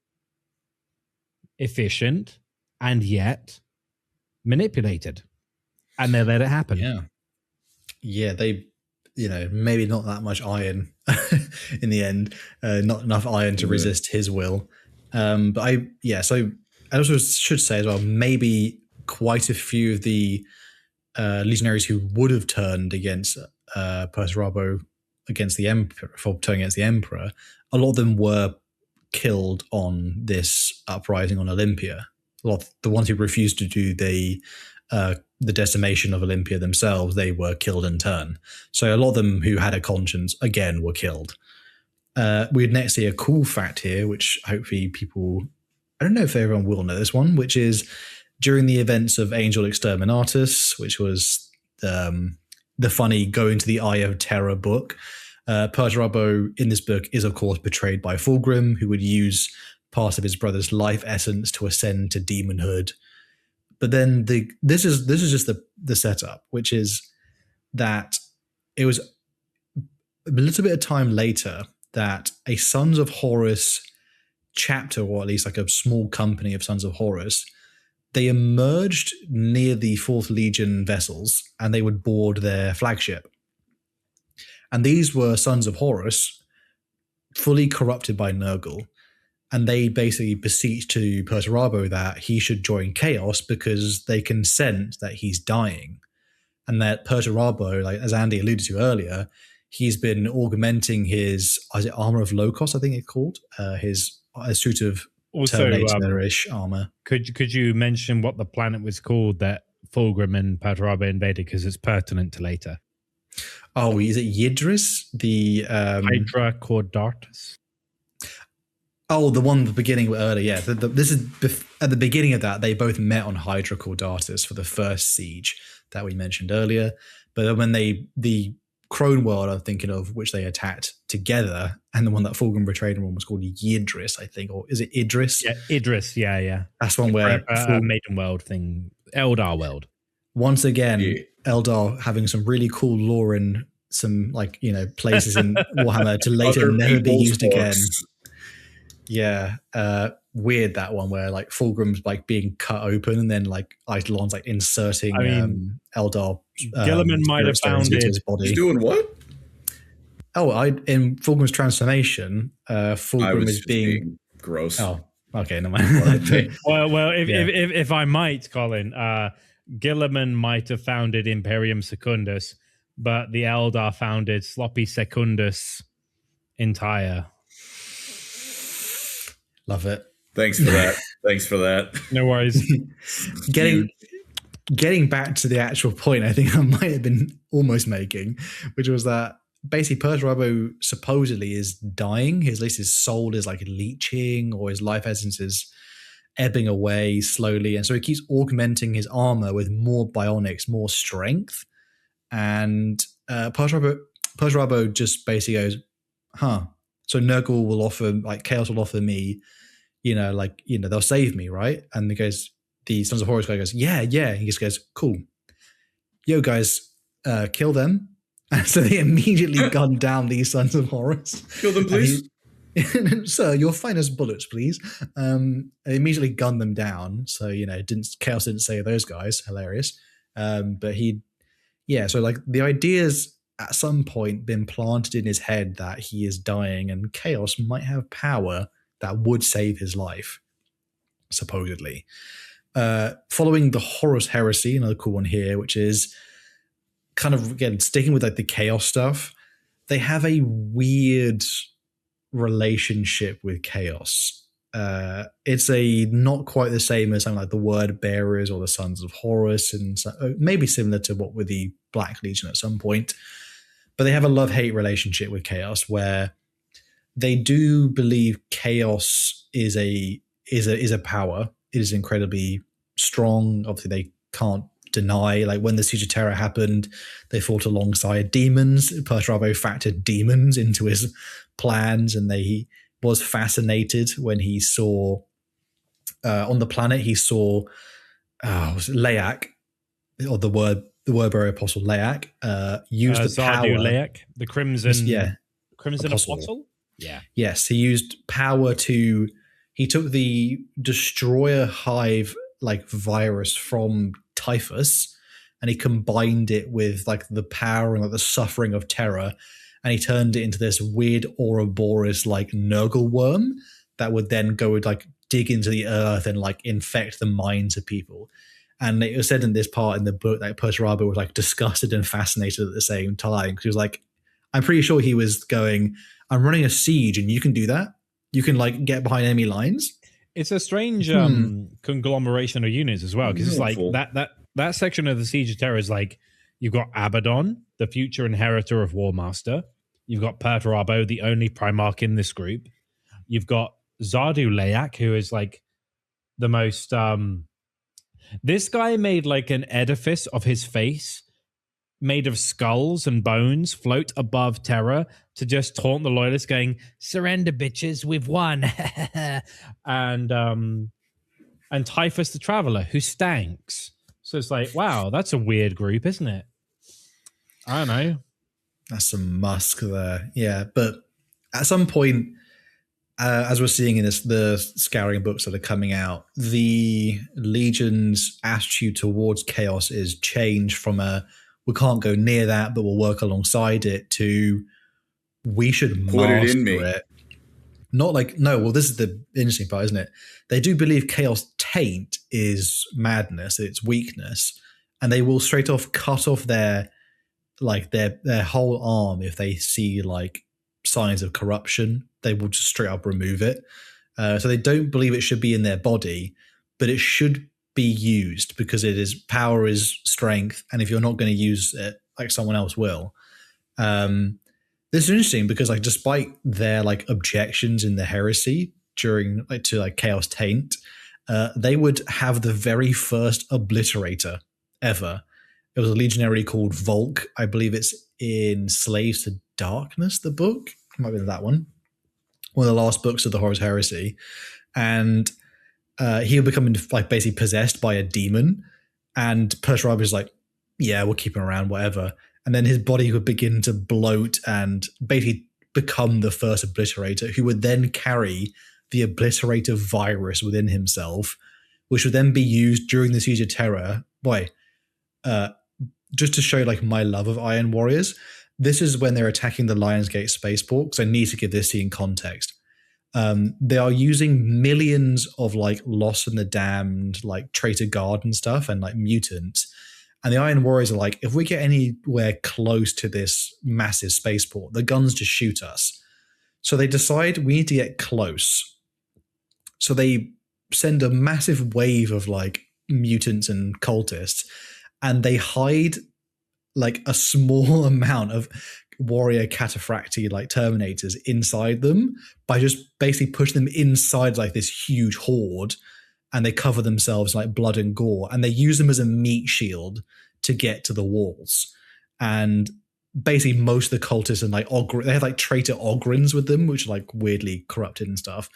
efficient, and yet manipulated, and they let it happen. Yeah, they maybe not that much iron in the end, not enough iron to resist his will. So I also should say as well, maybe quite a few of the legionaries who would have turned against Perturabo against the Emperor, for turning against the Emperor, a lot of them were killed on this uprising on Olympia. A lot of the ones who refused to do the decimation of Olympia themselves, they were killed in turn. So a lot of them who had a conscience, again, were killed. We'd next see a cool fact here, which hopefully people, I don't know if everyone will know this one, which is during the events of Angel Exterminatus, which was the funny Go into the Eye of Terror book, Perturabo in this book is, of course, betrayed by Fulgrim, who would use part of his brother's life essence to ascend to demonhood. But then this is just the setup, which is that it was a little bit of time later that a Sons of Horus chapter, or at least like a small company of Sons of Horus, they emerged near the 4th Legion vessels and they would board their flagship. And these were Sons of Horus, fully corrupted by Nurgle. And they basically beseech to Perturabo that he should join Chaos because they can sense that he's dying. And that Perturabo, like as Andy alluded to earlier, he's been augmenting his armor of Locos, I think it's called, his suit of Terminator-ish armor. Could you mention what the planet was called that Fulgrim and Perturabo invaded, because it's pertinent to later? Oh, is it Yidris? The Hydra Caudatus? Oh, the one at the beginning earlier. Yeah, this is at the beginning of that. They both met on Hydra Caudatus for the first siege that we mentioned earlier. But then when the Crone World, I'm thinking of, which they attacked together, and the one that Fulgrim betrayed them on was called Yidris, I think, or is it Idris? Yeah, Idris. Yeah. That's one where Maiden World thing, Eldar World. Once again, Eldar having some really cool lore in some places in Warhammer to later never be used again. Yeah, weird that one where like Fulgrim's like being cut open and then like Eidolon's like inserting Eldar. Gilliman might have founded his body. He's doing what? Oh, in Fulgrim's transformation, Fulgrim is being gross. Oh, okay, no mind. well, if I might, Colin, Gilliman might have founded Imperium Secundus, but the Eldar founded Sloppy Secundus entire. Love it. Thanks for that. No worries. Getting back to the actual point, I think I might have been almost making, which was that basically Perturabo supposedly is dying. At least his soul is like leeching, or his life essence is ebbing away slowly. And so he keeps augmenting his armor with more bionics, more strength. And Perturabo just basically goes, so Nurgle will offer, like Chaos will offer me, they'll save me, right? And he goes, the Sons of Horus guy goes, yeah. He just goes, cool. Yo, guys, kill them. And so they immediately gun down these Sons of Horus. Kill them, please. Sir, your finest bullets, please. They immediately gun them down. So, Chaos didn't save those guys. Hilarious. But so like the idea's at some point been planted in his head that he is dying and Chaos might have power that would save his life, supposedly. Following the Horus Heresy, another cool one here, which is kind of, again, sticking with like the Chaos stuff, they have a weird relationship with Chaos. It's not quite the same as something like the Word Bearers or the Sons of Horus, and maybe similar to what with the Black Legion at some point. But they have a love-hate relationship with Chaos, where they do believe Chaos is a power. It is incredibly strong. Obviously, they can't deny. Like when the Siege of Terror happened, they fought alongside demons. Perturabo factored demons into his plans, and he was fascinated when he saw on the planet. He saw Layak, or the Wordbearer Apostle Layak, used the power. Layak, the Crimson Apostle. Yeah. Yes, he used power to. He took the Destroyer Hive like virus from Typhus, and he combined it with like the power and like the suffering of terror, and he turned it into this weird Ouroboros like Nurgle worm that would then go like dig into the earth and like infect the minds of people. And it was said in this part in the book that Perturabo was like disgusted and fascinated at the same time, because he was like, I'm pretty sure he was going, I'm running a siege and you can do that. You can like get behind enemy lines. It's a strange conglomeration of units as well, because it's like that section of the Siege of Terror is like, you've got Abaddon, the future inheritor of Warmaster. You've got Perturabo, the only Primarch in this group. You've got Zardu Layak, who is like the most... this guy made like an edifice of his face made of skulls and bones float above Terror to just taunt the loyalists, going, surrender, bitches, we've won. and Typhus the Traveler, who stanks. So it's like, wow, that's a weird group, isn't it? I don't know. That's some musk there. Yeah, but at some point, as we're seeing in the scouring books that are coming out, the Legion's attitude towards chaos is changed from we can't go near that, but we'll work alongside it, to we should put master it in me. it. Not like, no, well, this is the interesting part, isn't it? They do believe chaos taint is madness, it's weakness, and they will straight off cut off their whole arm if they see like signs of corruption. They will just straight up remove it. So they don't believe it should be in their body, but it should be used because power is strength, and if you're not going to use it, like someone else will. This is interesting because like despite their like objections in the heresy during to chaos taint, they would have the very first obliterator ever. It was a legionary called Volk. I believe it's in Slaves to Darkness, the book. It might be that one of the last books of the Horus Heresy. And he would become like basically possessed by a demon, and Perturabo is like, yeah, we'll keep him around, whatever. And then his body would begin to bloat and basically become the first obliterator, who would then carry the obliterator virus within himself, which would then be used during the Siege of Terror. Just to show like my love of Iron Warriors, this is when they're attacking the Lionsgate spaceport, because I need to give this scene context. They are using millions of like Lost and the Damned, like Traitor Guard and stuff, and like mutants. And the Iron Warriors are like, if we get anywhere close to this massive spaceport, the guns just shoot us. So they decide we need to get close. So they send a massive wave of like mutants and cultists, and they hide like a small amount of warrior cataphracti like Terminators inside them by just basically pushing them inside like this huge horde, and they cover themselves like blood and gore, and they use them as a meat shield to get to the walls. And basically most of the cultists and like they have like traitor Ogrins with them, which are like weirdly corrupted and stuff.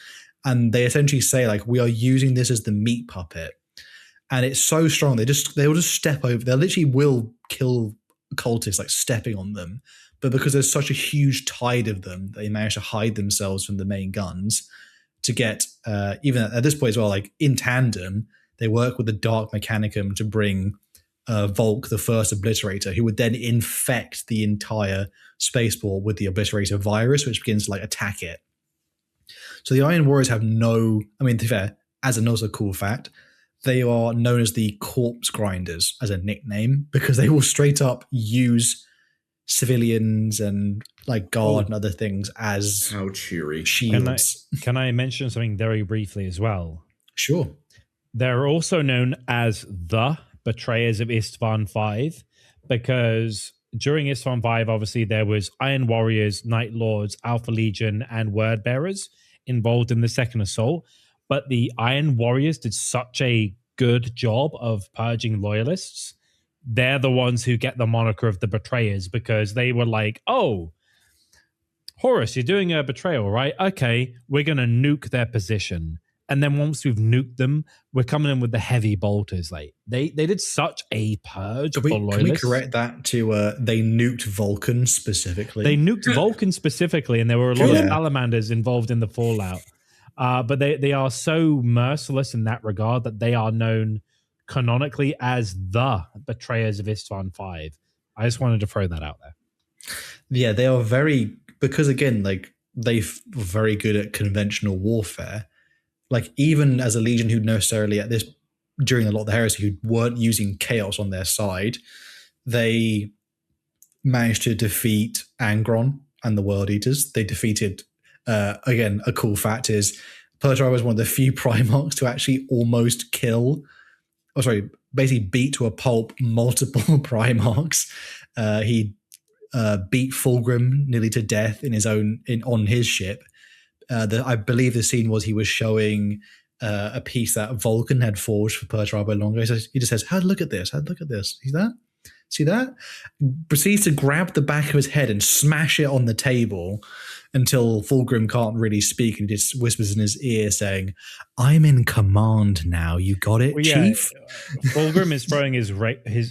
And they essentially say like, we are using this as the meat puppet. And it's so strong. They will just step over. They literally will kill cultists like stepping on them. But because there's such a huge tide of them, they manage to hide themselves from the main guns to get, even at this point as well, like in tandem, they work with the Dark Mechanicum to bring Volk, the first obliterator, who would then infect the entire spaceport with the obliterator virus, which begins to like attack it. So the Iron Warriors have to be fair, as another cool fact, they are known as the Corpse Grinders as a nickname, because they will straight up use civilians and like guard and other things as how cheery shields. Can I mention something very briefly as well? Sure. They're also known as the Betrayers of Istvan 5, because during Istvan 5, obviously, there was Iron Warriors, Night Lords, Alpha Legion, and Word Bearers involved in the second assault. But the Iron Warriors did such a good job of purging loyalists. They're the ones who get the moniker of the Betrayers, because they were like, oh, Horus, you're doing a betrayal, right? Okay, we're going to nuke their position. And then once we've nuked them, we're coming in with the heavy bolters. Like they did such a purge for loyalists. Can we correct that to they nuked Vulcan specifically? They nuked Vulcan specifically, and there were a lot of salamanders involved in the fallout. But they are so merciless in that regard that they are known canonically as the betrayers of Istvan 5. I just wanted to throw that out there. Yeah, they are very, because again, like they were very good at conventional warfare. Like even as a legion who necessarily at this during a lot of the heresy who weren't using chaos on their side, they managed to defeat Angron and the World Eaters. They defeated again, a cool fact is Perturabo was one of the few Primarchs to actually almost kill, basically beat to a pulp multiple Primarchs. He beat Fulgrim nearly to death on his ship. I believe the scene was he was showing a piece that Vulcan had forged for Perturabo Longo. He just says, "How look at this? How look at this? See that? See that?" Proceeds to grab the back of his head and smash it on the table until Fulgrim can't really speak and just whispers in his ear saying, "I'm in command now. You got it, Chief?" Fulgrim is throwing his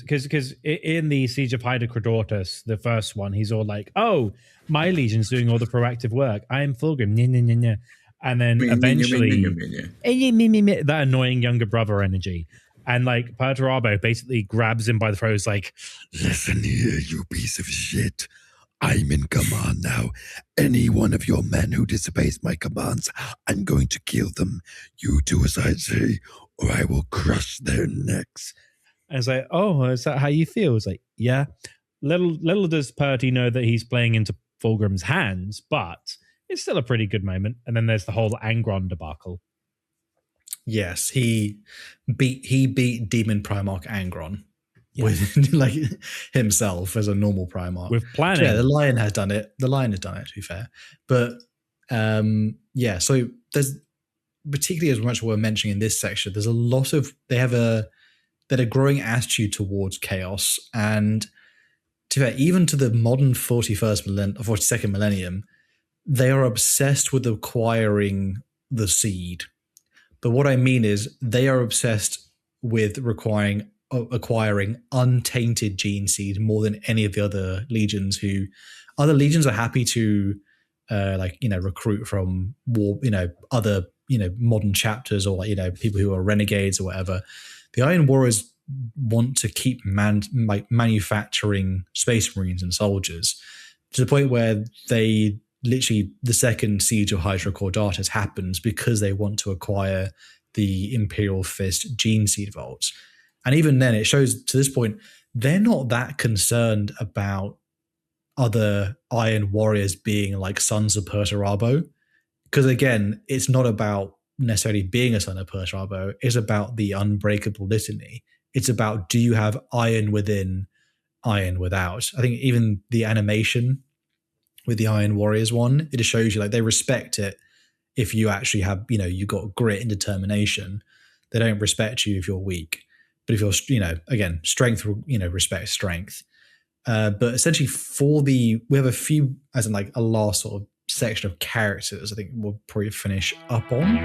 because in the Siege of Hyder Credortus, the first one, he's all like, "Oh, my legion's doing all the proactive work. I'm Fulgrim." And then eventually that annoying younger brother energy. And like Perturabo basically grabs him by the throat, is like, "Listen here, you piece of shit. I'm in command now. Any one of your men who disobeys my commands, I'm going to kill them. You do as I say, or I will crush their necks." And it's like, "Oh, is that how you feel?" It's like, yeah. Little does Perty know that he's playing into Fulgrim's hands, but it's still a pretty good moment. And then there's the whole Angron debacle. Yes, he beat Demon Primarch Angron with like himself as a normal Primarch. With planning. Yeah, the Lion has done it. The Lion has done it, to be fair. But so there's, particularly as much we're mentioning in this section, there's a lot of, they have a growing attitude towards chaos. And to be fair, even to the modern 42nd millennium, they are obsessed with acquiring the seed. But what I mean is they are obsessed with acquiring untainted gene seed more than any of the other legions. Other legions are happy to recruit from war, other modern chapters, or people who are renegades or whatever. The Iron Warriors want to keep manufacturing Space Marines and soldiers to the point where they literally, the second siege of Hydra Caudatus happens because they want to acquire the Imperial Fist gene seed vaults. And even then, it shows to this point, they're not that concerned about other Iron Warriors being like sons of Perturabo. Because again, it's not about necessarily being a son of Perturabo. It's about the unbreakable litany. It's about, do you have iron within, iron without? I think even the animation with the Iron Warriors one, it just shows you like they respect it if you actually have, you got grit and determination. They don't respect you if you're weak. But if you're, again, strength, respect strength. But essentially we have a few, as in like a last sort of section of characters I think we'll probably finish up on.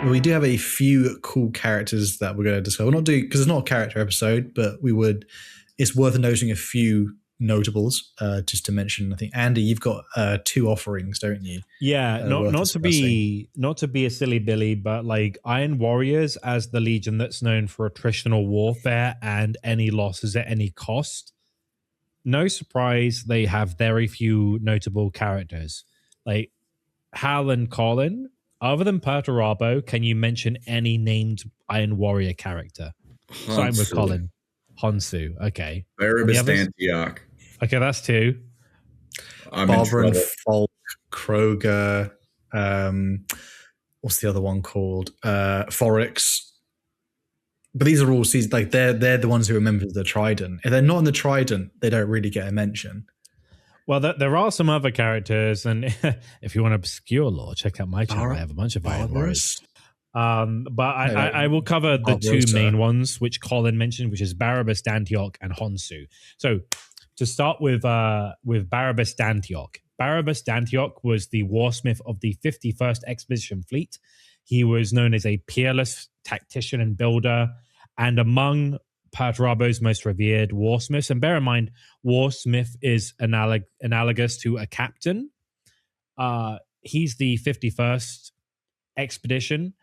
We do have a few cool characters that we're going to discuss. We're not doing, because it's not a character episode, but it's worth noting a few notables, just to mention. I think, Andy, you've got 2 offerings, don't you? Yeah, not to be a silly Billy, but like Iron Warriors as the legion that's known for attritional warfare and any losses at any cost. No surprise, they have very few notable characters. Like Hal and Colin. Other than Perturabo, can you mention any named Iron Warrior character? Starting with Colin. Honsu, okay. Erebus Antioch. Okay, that's 2. Barbara and Folk, Kroger. What's the other one called? Forex. But these are all seasons. Like they're the ones who are members of the Trident. If they're not in the Trident, they don't really get a mention. Well, there are some other characters, and if you want obscure lore, check out my channel. I have a bunch of Iron Warriors. But I will cover the 2 main ones, which Colin mentioned, which is Barabbas Dantioch and Honsu. So to start with Barabbas Dantioch. Barabbas Dantioch was the warsmith of the 51st Expedition Fleet. He was known as a peerless tactician and builder, and among Perturabo's most revered warsmiths. And bear in mind, warsmith is analogous to a captain. He's the 51st Expedition.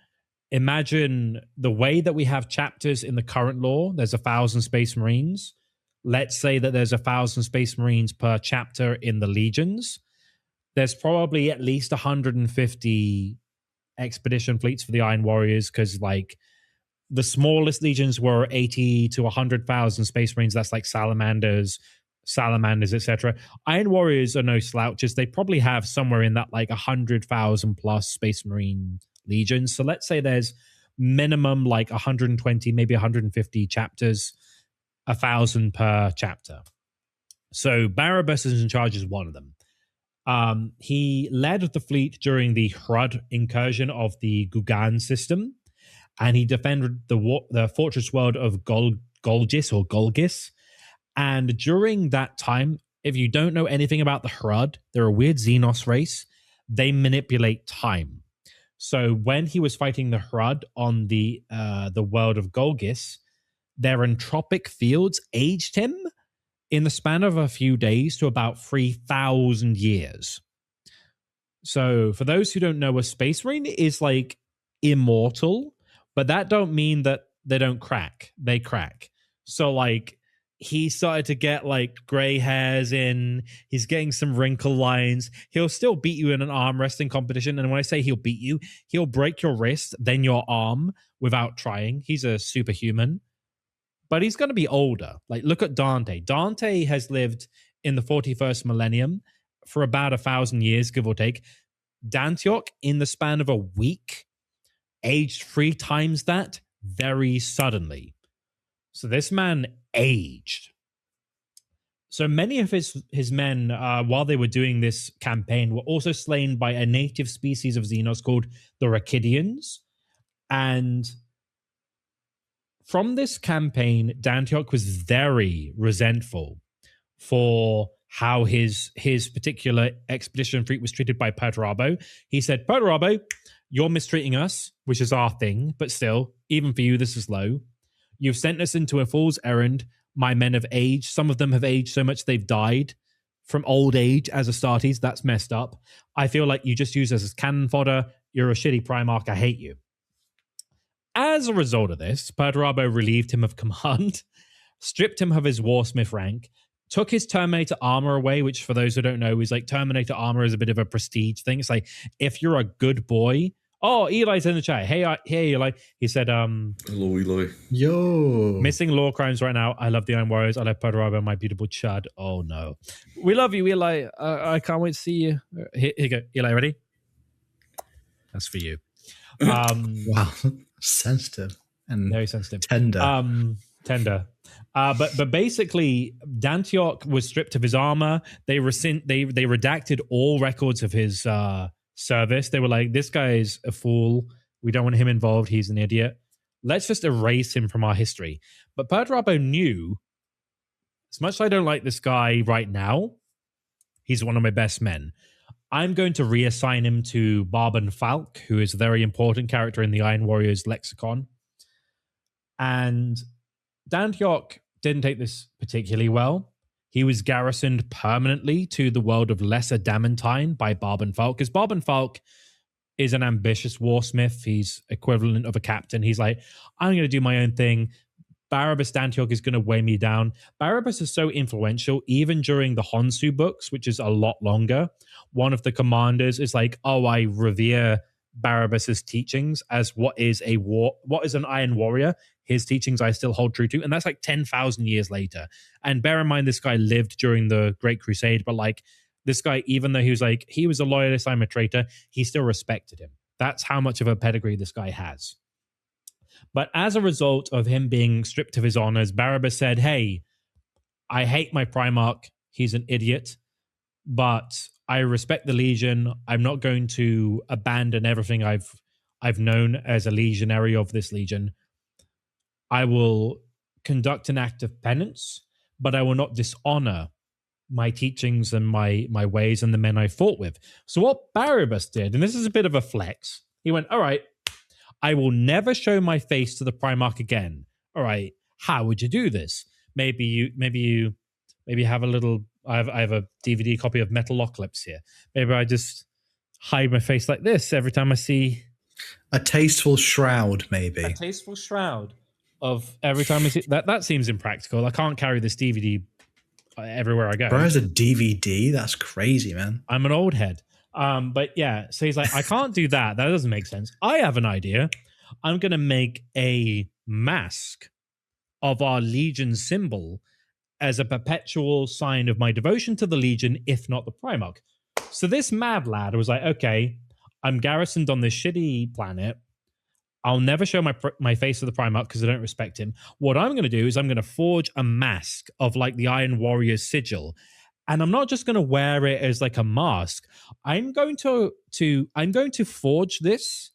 imagine the way that we have chapters in the current lore. There's 1,000 Space Marines. Let's say that there's 1,000 Space Marines per chapter in the Legions. There's probably at least 150 expedition fleets for the Iron Warriors, because like the smallest legions were 80 to 100,000 Space Marines. That's like salamanders, etc. Iron Warriors are no slouches. They probably have somewhere in that like 100,000 plus Space Marine legions. So let's say there's minimum like 120, maybe 150 chapters, 1,000 per chapter. So Barabbas is in charge as one of them. He led the fleet during the Hrud incursion of the Gugan system, and he defended the fortress world of Golgis. And during that time, if you don't know anything about the Hrud, they're a weird Xenos race. They manipulate time. So when he was fighting the Hrud on the world of Golgis, their entropic fields aged him in the span of a few days to about 3,000 years. So for those who don't know, a Space Marine is like immortal, but that don't mean that they don't crack. They crack. So like he started to get like gray hairs in. He's getting some wrinkle lines. He'll still beat you in an arm wrestling competition. And when I say he'll beat you, he'll break your wrist, then your arm without trying. He's a superhuman. But he's going to be older. Like, look at Dante. Dante has lived in the 41st millennium for about 1,000 years, give or take. Dantiok, in the span of a week, aged 3 times that very suddenly. So this man aged. So many of his men, while they were doing this campaign, were also slain by a native species of Xenos called the Rakidians. And from this campaign, Dantiok was very resentful for how his particular expedition fleet was treated by Perturabo. He said, Perturabo, you're mistreating us, which is our thing, but still, even for you, this is low. You've sent us into a fool's errand. My men have aged. Some of them have aged so much they've died from old age as Astartes. That's messed up. I feel like you just use us as cannon fodder. You're a shitty Primarch. I hate you. As a result of this, Perturabo relieved him of command, stripped him of his Warsmith rank, took his Terminator armor away, which for those who don't know is like Terminator armor is a bit of a prestige thing. It's like, if you're a good boy. Oh, Eli's in the chat. Hey, Eli. He said, hello, Eli. Yo. Missing LoreCrimes right now. I love the Iron Warriors. I love Perturabo, my beautiful Chud. Oh, no. We love you, Eli. I can't wait to see you. Here you go. Eli, ready? That's for you. Wow. Sensitive and very sensitive. Tender. But basically, Dantiok was stripped of his armor. They redacted all records of his service. They were like, this guy is a fool. We don't want him involved. He's an idiot. Let's just erase him from our history. But Perturabo knew, as much as I don't like this guy right now, he's one of my best men. I'm going to reassign him to Barban Falk, who is a very important character in the Iron Warriors lexicon. And Dantiok didn't take this particularly well. He was garrisoned permanently to the world of Lesser Damantine by Barban Falk, because Barban Falk is an ambitious warsmith. He's equivalent of a captain. He's like, I'm going to do my own thing. Barabbas Dantiok is going to weigh me down. Barabbas is so influential, even during the Honsu books, which is a lot longer. One of the commanders is like, oh, I revere Barabbas's teachings as what is an Iron Warrior. His teachings I still hold true to. And that's like 10,000 years later. And bear in mind, this guy lived during the Great Crusade, but like this guy, even though he was a loyalist, I'm a traitor, he still respected him. That's how much of a pedigree this guy has. But as a result of him being stripped of his honors, Barabbas said, hey, I hate my Primarch. He's an idiot, but I respect the Legion. I'm not going to abandon everything I've known as a legionary of this Legion. I will conduct an act of penance, but I will not dishonor my teachings and my ways and the men I fought with. So what Barabbas did, and this is a bit of a flex, he went, all right, I will never show my face to the Primarch again. All right, how would you do this? Maybe you have a little. I have a DVD copy of Metalocalypse here. Maybe I just hide my face like this every time I see. A tasteful shroud, maybe. A tasteful shroud of every time I see that seems impractical. I can't carry this DVD everywhere I go. Bro has a DVD? That's crazy, man. I'm an old head. But yeah, so he's like, I can't do that. That doesn't make sense. I have an idea. I'm going to make a mask of our Legion symbol as a perpetual sign of my devotion to the Legion, if not the Primarch. So this mad lad was like, okay, I'm garrisoned on this shitty planet. I'll never show my face to the Primarch because I don't respect him. What I'm going to do is I'm going to forge a mask of like the Iron Warrior's sigil. And I'm not just going to wear it as like a mask. I'm going to forge this,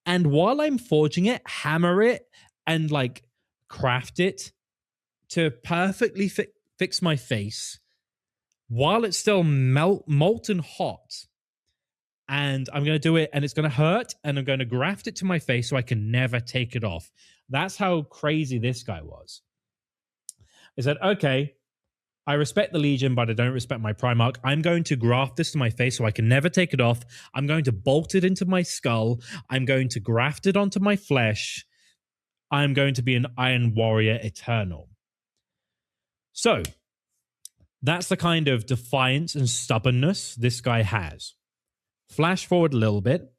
and while I'm forging it, hammer it and like craft it to perfectly fix my face while it's still molten hot. And I'm going to do it, and it's going to hurt, and I'm going to graft it to my face so I can never take it off. That's how crazy this guy was. I said, okay, I respect the Legion, but I don't respect my Primarch. I'm going to graft this to my face so I can never take it off. I'm going to bolt it into my skull. I'm going to graft it onto my flesh. I'm going to be an Iron Warrior Eternal. So, that's the kind of defiance and stubbornness this guy has. Flash forward a little bit.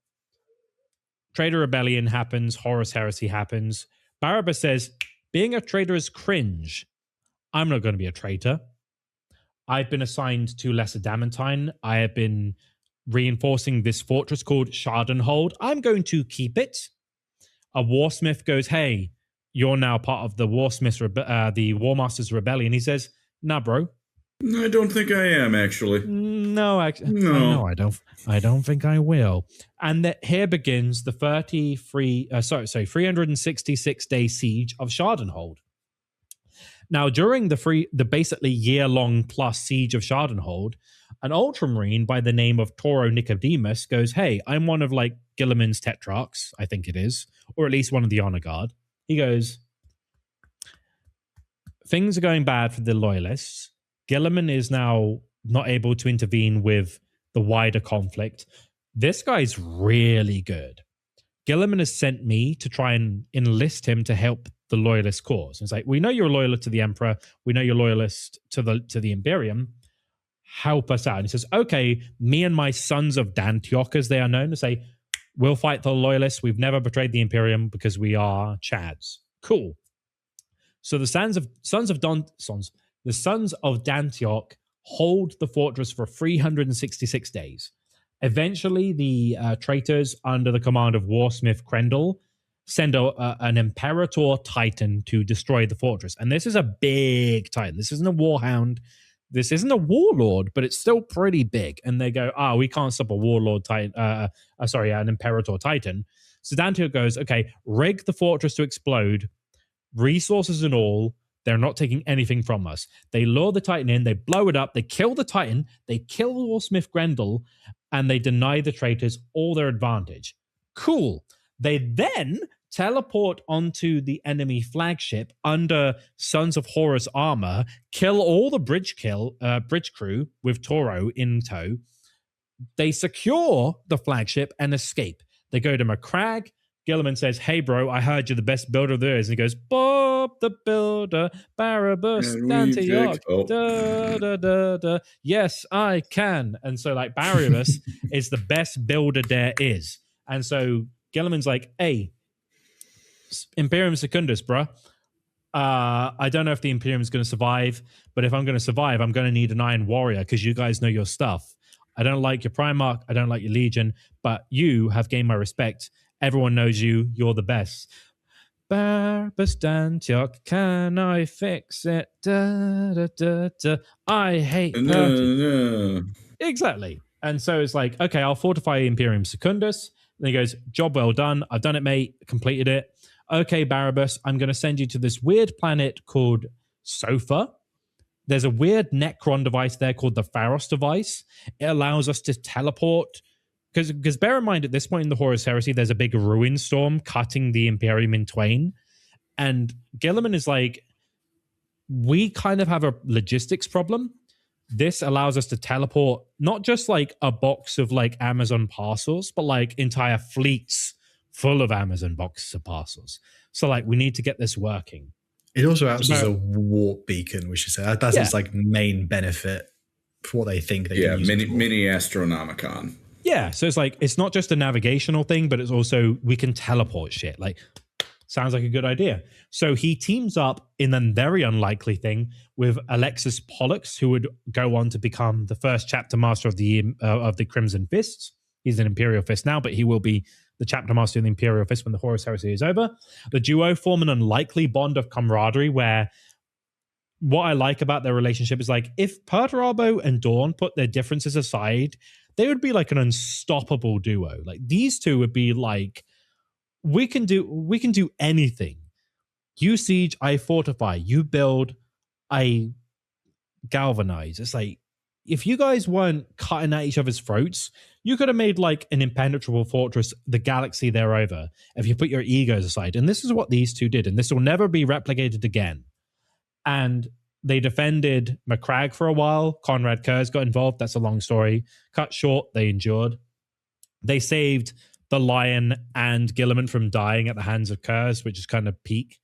Traitor Rebellion happens. Horus Heresy happens. Barabbas says, being a traitor is cringe. I'm not going to be a traitor. I've been assigned to Lesser Damantine. I have been reinforcing this fortress called Shardenhold. I'm going to keep it. A Warsmith goes, hey, you're now part of the the Warmaster's Rebellion. He says, nah, bro. I don't think I am, actually. No, actually, no. I don't think I will. And here begins the 366-day siege of Shardenhold. Now, during the basically year-long plus siege of Shardenhold, an Ultramarine by the name of Toro Nicodemus goes, hey, I'm one of like Guilliman's Tetrarchs, I think it is, or at least one of the Honor Guard. He goes, things are going bad for the Loyalists. Guilliman is now not able to intervene with the wider conflict. This guy's really good. Guilliman has sent me to try and enlist him to help the loyalist cause. It's like, we know you're loyal to the Emperor. We know you're loyalist to the Imperium. Help us out. And he says, okay, me and my sons of Dantioch, as they are known, to say, we'll fight the loyalists. We've never betrayed the Imperium because we are Chads. Cool. So the sons of Dantioch hold the fortress for 366 days. Eventually, the traitors under the command of Warsmith Krendel send an Imperator Titan to destroy the fortress. And this is a big Titan. This isn't a Warhound. This isn't a Warlord, but it's still pretty big. And they go, we can't stop a Warlord Titan. An Imperator Titan. So Dantioch goes, okay, rig the fortress to explode, resources and all. They're not taking anything from us. They lure the Titan in, they blow it up, they kill the Titan, they kill Warsmith Grendel, and they deny the traitors all their advantage. Cool. They then teleport onto the enemy flagship under Sons of Horus armor, kill all the bridge crew with Toro in tow. They secure the flagship and escape. They go to Macragge. Guilliman says, hey, bro, I heard you're the best builder there is. And he goes, Bob the Builder, Barabbas, Dantioch, da. Yes, I can. And so, like, Barabbas is the best builder there is. And so Guilliman's like, hey, Imperium Secundus, bro. I don't know if the Imperium is going to survive, but if I'm going to survive, I'm going to need an Iron Warrior because you guys know your stuff. I don't like your Primarch. I don't like your Legion, but you have gained my respect. Everyone knows you. You're the best. Barabbas Dantioch, can I fix it? Da, da, da, da. I hate Exactly. And so it's like, okay, I'll fortify Imperium Secundus. And he goes, job well done. I've done it, mate. Completed it. Okay, Barabbas, I'm going to send you to this weird planet called Sofa. There's a weird Necron device there called the Pharos device. It allows us to teleport. Because bear in mind, at this point in the Horus Heresy, there's a big ruin storm cutting the Imperium in twain. And Guilliman is like, we kind of have a logistics problem. This allows us to teleport not just like a box of like Amazon parcels, but like entire fleets full of Amazon boxes of parcels. So like, we need to get this working. It also acts as a warp beacon, we should say. That's its like main benefit for what they think they can use. Mini Astronomicon. Yeah, so it's like, it's not just a navigational thing, but it's also, we can teleport shit. Like, sounds like a good idea. So he teams up in a very unlikely thing with Alexis Pollux, who would go on to become the first chapter master of the Crimson Fists. He's an Imperial Fist now, but he will be the chapter master of the Imperial Fist when the Horus Heresy is over. The duo form an unlikely bond of camaraderie where what I like about their relationship is like, if Perturabo and Dawn put their differences aside, they would be like an unstoppable duo. Like, these two would be like, we can do anything. You siege, I fortify. You build, I galvanize. It's like, if you guys weren't cutting at each other's throats, you could have made like an impenetrable fortress, the galaxy they're over, if you put your egos aside. And this is what these two did, and this will never be replicated again. And they defended Macragge for a while. Conrad Kurz got involved. That's a long story. Cut short, they endured. They saved the Lion and Guilliman from dying at the hands of Kurz, which is kind of peak.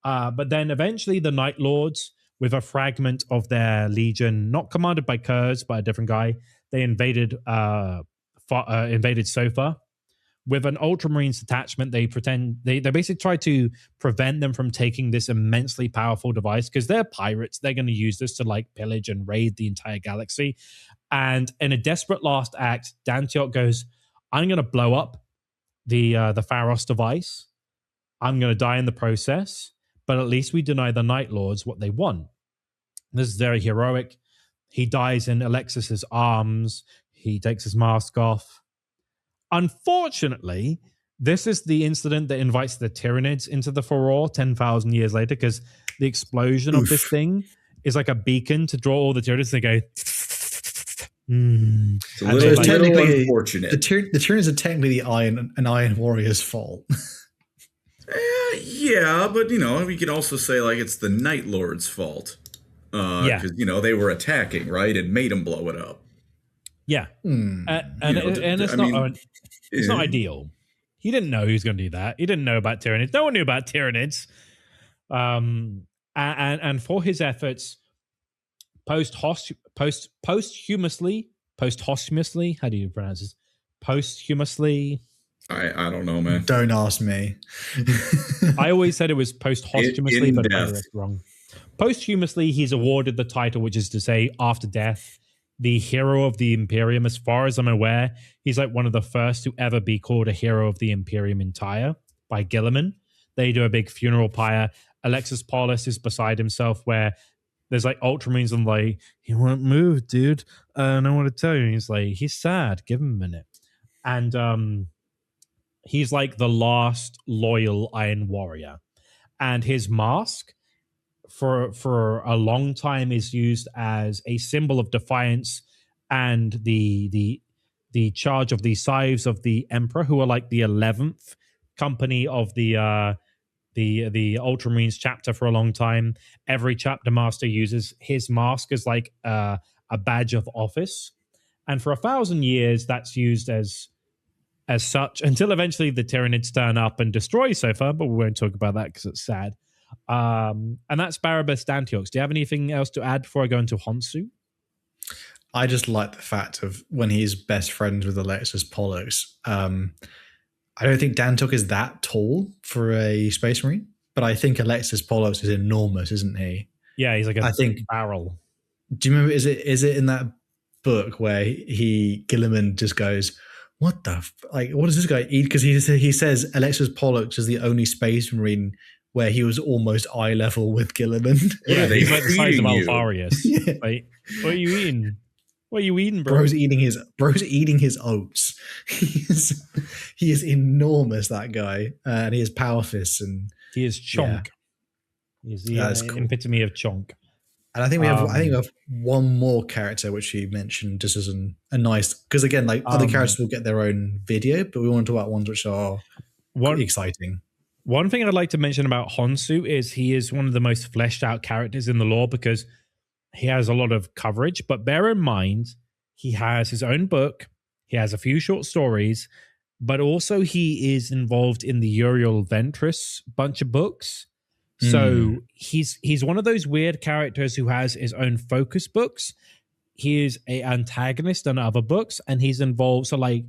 But then eventually the Night Lords, with a fragment of their legion, not commanded by Kurz, but a different guy, they invaded Sofa. With an Ultramarines detachment, they basically try to prevent them from taking this immensely powerful device, because they're pirates. They're going to use this to like pillage and raid the entire galaxy. And in a desperate last act, Dantiok goes, I'm going to blow up the Pharos device. I'm going to die in the process, but at least we deny the Night Lords what they want. This is very heroic. He dies in Alexis's arms. He takes his mask off. Unfortunately, this is the incident that invites the Tyranids into the furore 10,000 years later, because the explosion of this thing is like a beacon to draw all the Tyranids. They go... It's a little unfortunate. The Tyranids are technically an Iron Warrior's fault. Yeah, but we can also say like it's the Night Lord's fault. Because they were attacking, right? It made them blow it up. Yeah, and it's not ideal. He didn't know he was going to do that. He didn't know about Tyranids. No one knew about Tyranids. And for his efforts, posthumously, how do you pronounce this? Posthumously. I don't know, man. Don't ask me. I always said it was posthumously, but I was wrong. Posthumously, he's awarded the title, which is to say, after death, the hero of the Imperium. As far as I'm aware, he's like one of the first to ever be called a hero of the Imperium entire by Guilliman. They do a big funeral pyre. Alexis Paulus is beside himself, where there's like Ultramarines and like, he won't move, dude. I don't know what to tell you. He's like, he's sad. Give him a minute. And he's like the last loyal Iron Warrior. And his mask for a long time is used as a symbol of defiance and the charge of the Scythes of the Emperor, who are like the 11th company of the Ultramarines chapter for a long time. Every chapter master uses his mask as like a badge of office, and for 1,000 years that's used as such until eventually the Tyranids turn up and destroy Sofa, but we won't talk about that because it's sad. And that's Barabbas Dantiox. Do you have anything else to add before I go into Honsu? I just like the fact of when he's best friends with Alexis Pollux. I don't think Dantok is that tall for a Space Marine, but I think Alexis Pollux is enormous, isn't he? Yeah, he's like barrel. Do you remember? Is it in that book where Guilliman just goes, "What the what does this guy eat?" Because he says Alexis Pollux is the only Space Marine where he was almost eye level with Guilliman. Yeah, he's like the size of Alfarius. Yeah. Like, what are you eating? What are you eating, bro? Bro's eating his oats. He is enormous, that guy, and he has power fists, and he is chonk. Yeah. He's the cool epitome of chonk. And I think we have one more character which you mentioned just as a nice, because again, like other characters will get their own video, but we want to talk about ones which are exciting. One thing I'd like to mention about Honsu is he is one of the most fleshed out characters in the lore because he has a lot of coverage, but bear in mind, he has his own book, he has a few short stories, but also he is involved in the Uriel Ventress bunch of books. So he's one of those weird characters who has his own focus books. He is a antagonist in other books, and he's involved. So like,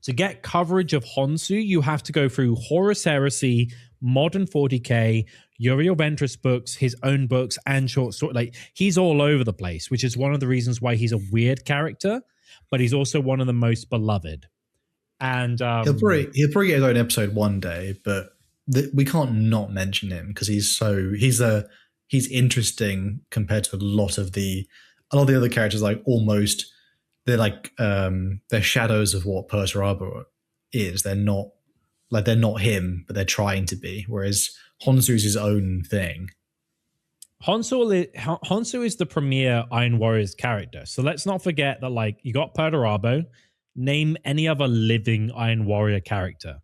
to get coverage of Honsu, you have to go through Horus Heresy, Modern 40K, Uriel Ventress books, his own books, and short story. Like, he's all over the place, which is one of the reasons why he's a weird character, but he's also one of the most beloved. And he'll probably get his own episode one day, but we can't not mention him because he's interesting compared to a lot of the other characters. Like, almost they're like they're shadows of what Perturabo is. They're not him, but they're trying to be. Whereas Honsu's his own thing. Honsu is the premier Iron Warriors character. So let's not forget that, like, you got Perturabo. Name any other living Iron Warrior character.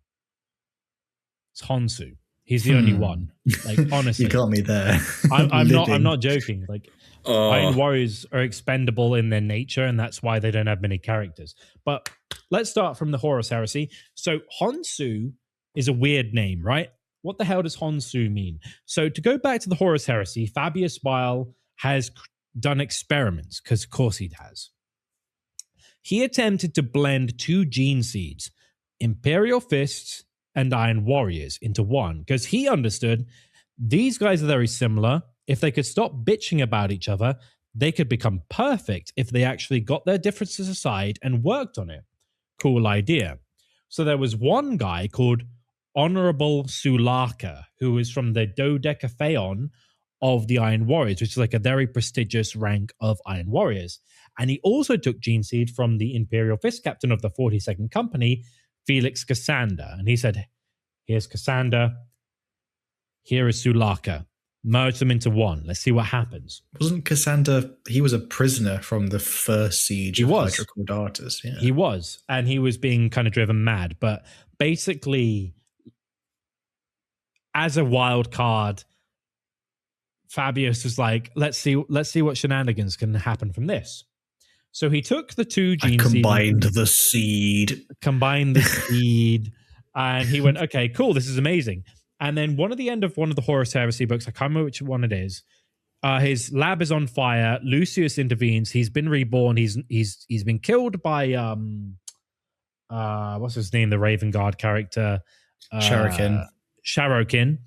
It's Honsu. He's the only one. Like, honestly, you got me there. I'm not joking. Like, Iron Warriors are expendable in their nature, and that's why they don't have many characters. But let's start from the Horus Heresy. So Honsu is a weird name, right? What the hell does Honsu mean? So to go back to the Horus Heresy, Fabius Bile has done experiments, because of course he has. He attempted to blend two gene seeds, Imperial Fists and Iron Warriors, into one, because he understood these guys are very similar. If they could stop bitching about each other, they could become perfect if they actually got their differences aside and worked on it. Cool idea. So there was one guy called Honorable Sulaka, who is from the Dodecatheon of the Iron Warriors, which is like a very prestigious rank of Iron Warriors. And he also took gene seed from the Imperial Fist captain of the 42nd Company, Felix Cassander. And he said, here's Cassander, here is Sulaka. Merge them into one. Let's see what happens. Wasn't Cassander, he was a prisoner from the first siege of Hydra Caudatus. Yeah. He was. And he was being kind of driven mad. But basically, as a wild card, Fabius was like, let's see what shenanigans can happen from this. So he took the two gene seeds. Combined the seed, and he went, okay, cool, this is amazing. And then one of the Horus Heresy books, I can't remember which one it is, his lab is on fire. Lucius intervenes. He's been reborn. He's been killed by what's his name? The Raven Guard character, Sharokin.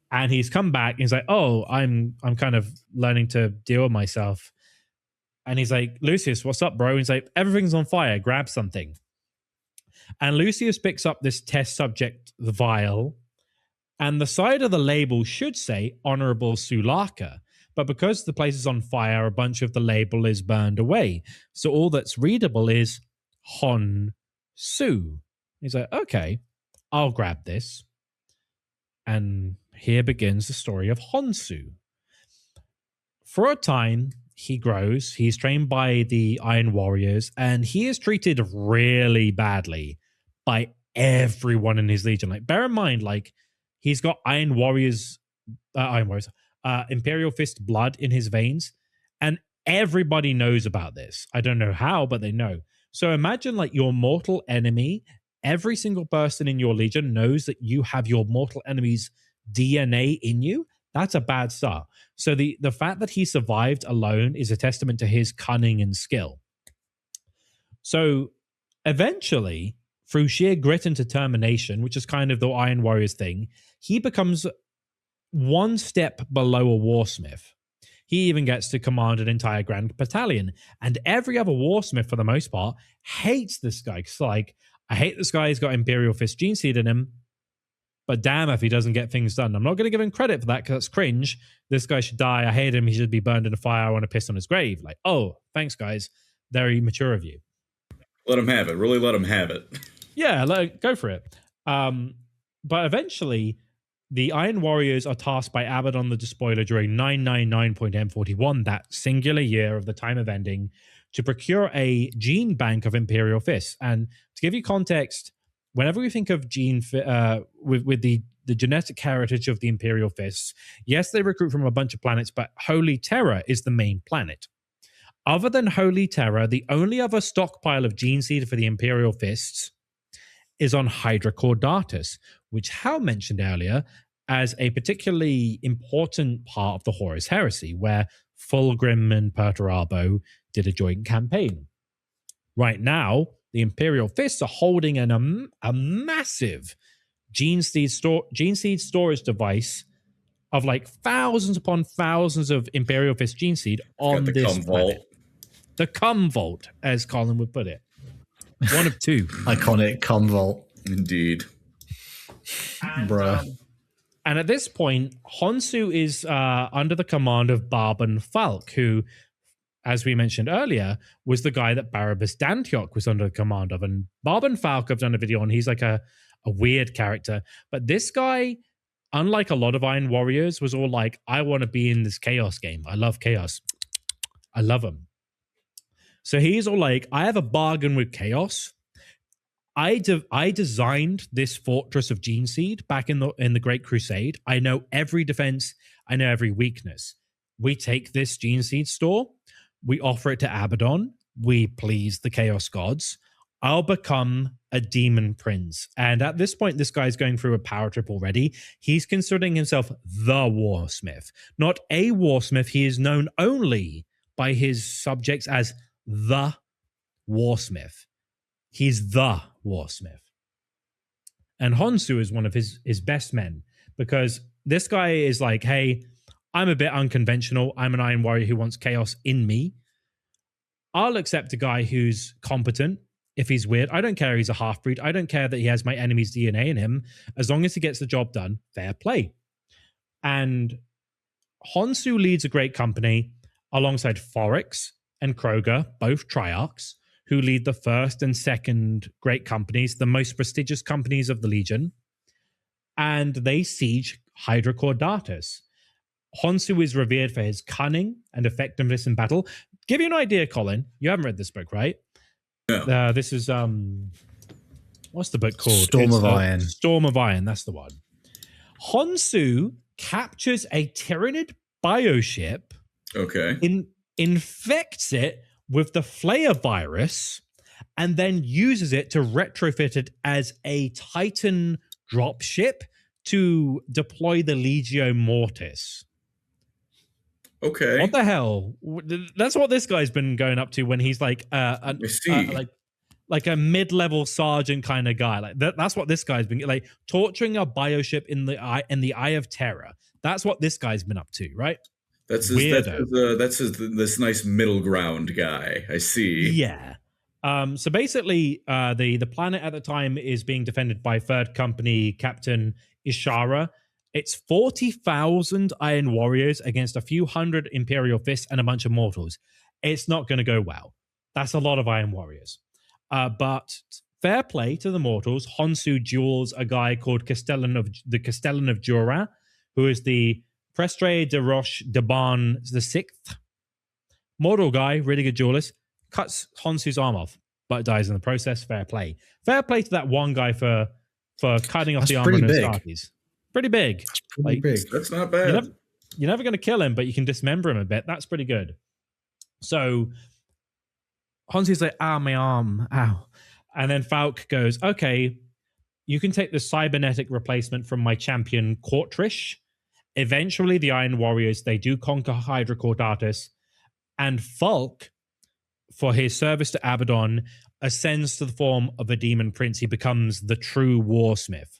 And he's come back. And he's like, oh, I'm kind of learning to deal with myself. And he's like, Lucius, what's up, bro? And he's like, everything's on fire. Grab something. And Lucius picks up this test subject vial. And the side of the label should say Honorable Sulaka. But because the place is on fire, a bunch of the label is burned away. So all that's readable is Hon Su. He's like, okay, I'll grab this. And here begins the story of Honsu. For a time, he grows. He's trained by the Iron Warriors, and he is treated really badly by everyone in his legion. Like, bear in mind, like, he's got Imperial Fist blood in his veins, and everybody knows about this. I don't know how, but they know. So imagine, like, your mortal enemy. Every single person in your legion knows that you have your mortal enemy's DNA in you. That's a bad start. So the fact that he survived alone is a testament to his cunning and skill. So eventually, through sheer grit and determination, which is kind of the Iron Warriors thing, he becomes one step below a warsmith. He even gets to command an entire grand battalion. And every other warsmith, for the most part, hates this guy. It's like, I hate this guy. He's got Imperial Fist gene seed in him. But damn if he doesn't get things done. I'm not going to give him credit for that because that's cringe. This guy should die. I hate him. He should be burned in a fire. I want to piss on his grave. Like, oh, thanks, guys. Very mature of you. Let him have it. Really let him have it. Yeah, go for it. But eventually, the Iron Warriors are tasked by Abaddon the Despoiler during 999.M41, that singular year of the time of ending, to procure a gene bank of Imperial Fists. And to give you context, whenever we think of with the genetic heritage of the Imperial Fists, yes, they recruit from a bunch of planets, but Holy Terror is the main planet. Other than Holy Terror, the only other stockpile of gene seed for the Imperial Fists is on Hydra Caudatus, which Hal mentioned earlier as a particularly important part of the Horus Heresy, where Fulgrim and Perturabo did a joint campaign. Right now, the Imperial Fists are holding a massive gene seed storage device of like thousands upon thousands of Imperial Fist gene seed on the this cum planet. vault. The cum vault, as Colin would put it. One of two. Iconic cum vault. Indeed. Bruh. And at this point, Honsu is under the command of Barban Falk, who, as we mentioned earlier, was the guy that Barabbas Dantiok was under the command of. And Barban Falk, I've done a video on, he's like a weird character. But this guy, unlike a lot of Iron Warriors, was all like, I want to be in this Chaos game. I love Chaos. I love him. So he's all like, I have a bargain with Chaos. I designed this fortress of Gene Seed back in the Great Crusade. I know every defense. I know every weakness. We take this Gene Seed store. We offer it to Abaddon. We please the Chaos Gods. I'll become a demon prince. And at this point, this guy's going through a power trip already. He's considering himself the Warsmith. Not a Warsmith. He is known only by his subjects as the Warsmith. He's the Warsmith. And Honsu is one of his best men, because this guy is like, hey, I'm a bit unconventional. I'm an Iron Warrior who wants chaos in me. I'll accept a guy who's competent if he's weird. I don't care if he's a half-breed. I don't care that he has my enemy's DNA in him. As long as he gets the job done, fair play. And Honsu leads a great company alongside Foryx and Kroger, both Triarchs, who lead the first and second great companies, the most prestigious companies of the Legion. And they siege Hydra Caudatus. Honsu is revered for his cunning and effectiveness in battle. Give you an idea, Colin. You haven't read this book, right? No. This is, what's the book called? Storm of Iron. Storm of Iron, that's the one. Honsu captures a Tyranid bioship. Okay. Infects it with the Flayer virus, and then uses it to retrofit it as a Titan dropship to deploy the Legio Mortis. Okay. What the hell? That's what this guy's been going up to when he's like like a mid-level sergeant kind of guy. Like that's what this guy's been like, torturing a bioship in the Eye of Terror. That's what this guy's been up to, right? That's this nice middle ground guy. I see. Yeah. So basically, the planet at the time is being defended by Third Company Captain Ishara. It's 40,000 Iron Warriors against a few hundred Imperial Fists and a bunch of mortals. It's not going to go well. That's a lot of Iron Warriors. But fair play to the mortals. Honsu duels a guy called Castellan of Jura, who is the Prestre de Roche de Barn the Sixth. Mortal guy, really good duelist, cuts Honsu's arm off, but dies in the process. Fair play. Fair play to that one guy for cutting off the arm of Astartes. Pretty big. That's pretty big. That's not bad. You're never going to kill him, but you can dismember him a bit. That's pretty good. So Honsu's like, my arm, ow. And then Falk goes, okay, you can take the cybernetic replacement from my champion, Kortrish. Eventually, the Iron Warriors, they do conquer Hydra Caudatus, and Falk, for his service to Abaddon, ascends to the form of a demon prince. He becomes the true Warsmith.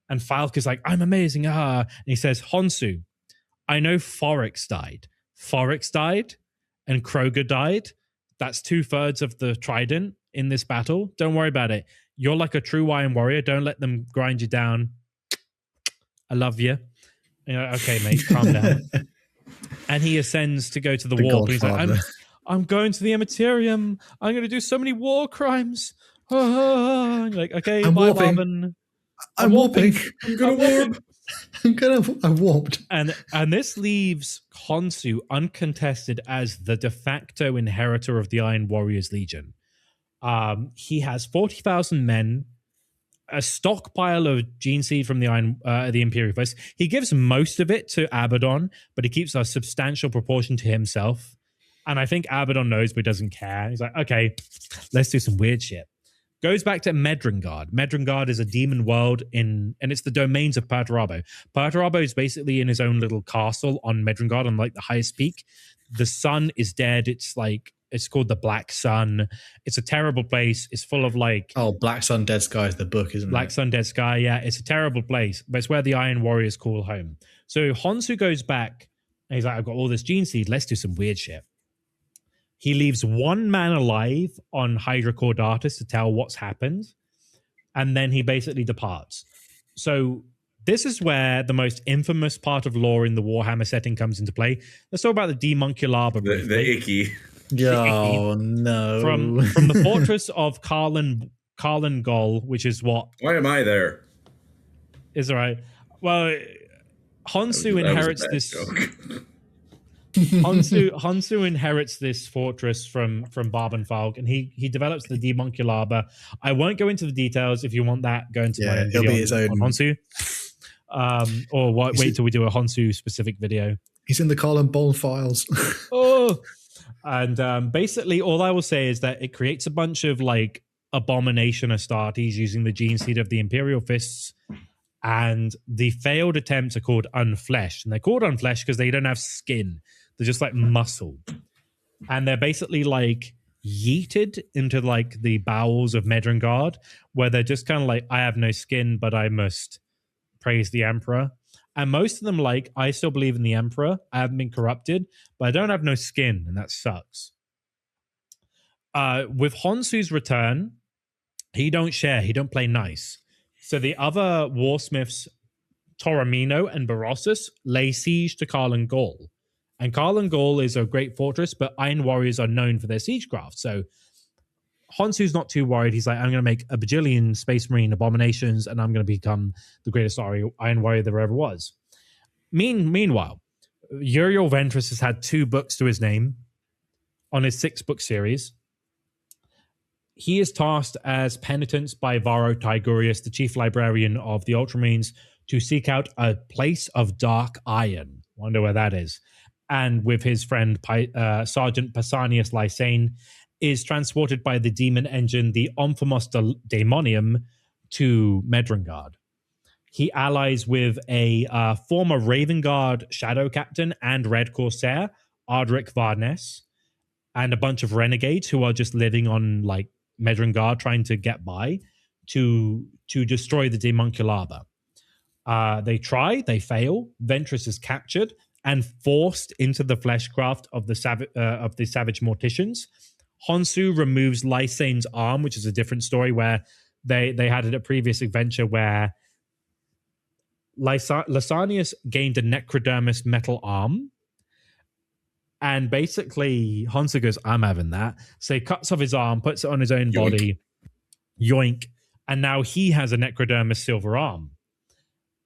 And Falk is like, I'm amazing, And he says, Honsu, I know Foryx died. Foryx died, and Kroger died. That's 2/3 of the Trident in this battle. Don't worry about it. You're like a true Iron Warrior. Don't let them grind you down. I love you. Okay, mate, calm down. And he ascends to go to the warp. He's like, I'm going to the Imperium. I'm going to do so many war crimes. Like, okay, I'm bye, warping. Marvin. I'm warping. I'm warped. And this leaves Honsu uncontested as the de facto inheritor of the Iron Warriors Legion. He has 40,000 men, a stockpile of gene seed from the Imperial Force. He gives most of it to Abaddon, but he keeps a substantial proportion to himself. And I think Abaddon knows, but he doesn't care. He's like, okay, let's do some weird shit. Goes back to Medrengard. Medrengard is a demon world and it's the domains of Perturabo. Perturabo is basically in his own little castle on Medrengard on like the highest peak. The sun is dead. It's called the Black Sun. It's a terrible place. It's full of like... Oh, Black Sun, Dead Sky is the book, isn't it? Black Sun, Dead Sky, yeah. It's a terrible place, but it's where the Iron Warriors call home. So Honsu goes back and he's like, I've got all this gene seed. Let's do some weird shit. He leaves one man alive on Hydra Caudatus to tell what's happened. And then he basically departs. So this is where the most infamous part of lore in the Warhammer setting comes into play. Let's talk about the Demunculaba. The icky. Oh, no. From the fortress of Karlengol, which is what... Why am I there? Is right. Well, Honsu inherits this... Honsu inherits this fortress from Barbenfalk, and he develops the Demunculaba. I won't go into the details. If you want that, go into my video be his own on Honsu. Wait till we do a Honsu specific video. He's in the Colin Ball files. Oh, and basically, all I will say is that it creates a bunch of like abomination Astartes using the gene seed of the Imperial Fists. And the failed attempts are called Unfleshed. And they're called Unfleshed because they don't have skin. They're just like muscle. And they're basically like yeeted into like the bowels of Medrengard, where they're just kind of like, I have no skin, but I must praise the Emperor. And most of them like, I still believe in the Emperor. I haven't been corrupted, but I don't have no skin, and that sucks. With Honsu's return, he don't share. He don't play nice. So the other warsmiths, Toromino and Barossus, lay siege to Karlengol. And Karlengol is a great fortress, but Iron Warriors are known for their siegecraft. So Honsu's not too worried. He's like, I'm going to make a bajillion Space Marine abominations, and I'm going to become the greatest Iron Warrior there ever was. Meanwhile, Uriel Ventress has had 2 books to his name on his 6-book series. He is tasked as penitence by Varro Tigurius, the chief librarian of the Ultramarines, to seek out a place of dark iron. Wonder where that is. And with his friend Sergeant Pausanias Lysane, is transported by the demon engine, the Omphamos Daemonium, to Medrengard. He allies with a former Raven Guard shadow captain and Red Corsair, Ardric Varnes, and a bunch of renegades who are just living on like Medrengard trying to get by to destroy the Demunculaba. They try, they fail. Ventress is captured and forced into the fleshcraft of the Savage Morticians. Honsu removes Lysane's arm, which is a different story where they had a previous adventure where Lysanias gained a Necrodermis metal arm. And basically, Honsu goes, I'm having that. So he cuts off his arm, puts it on his own body. Yoink. And now he has a Necrodermis silver arm.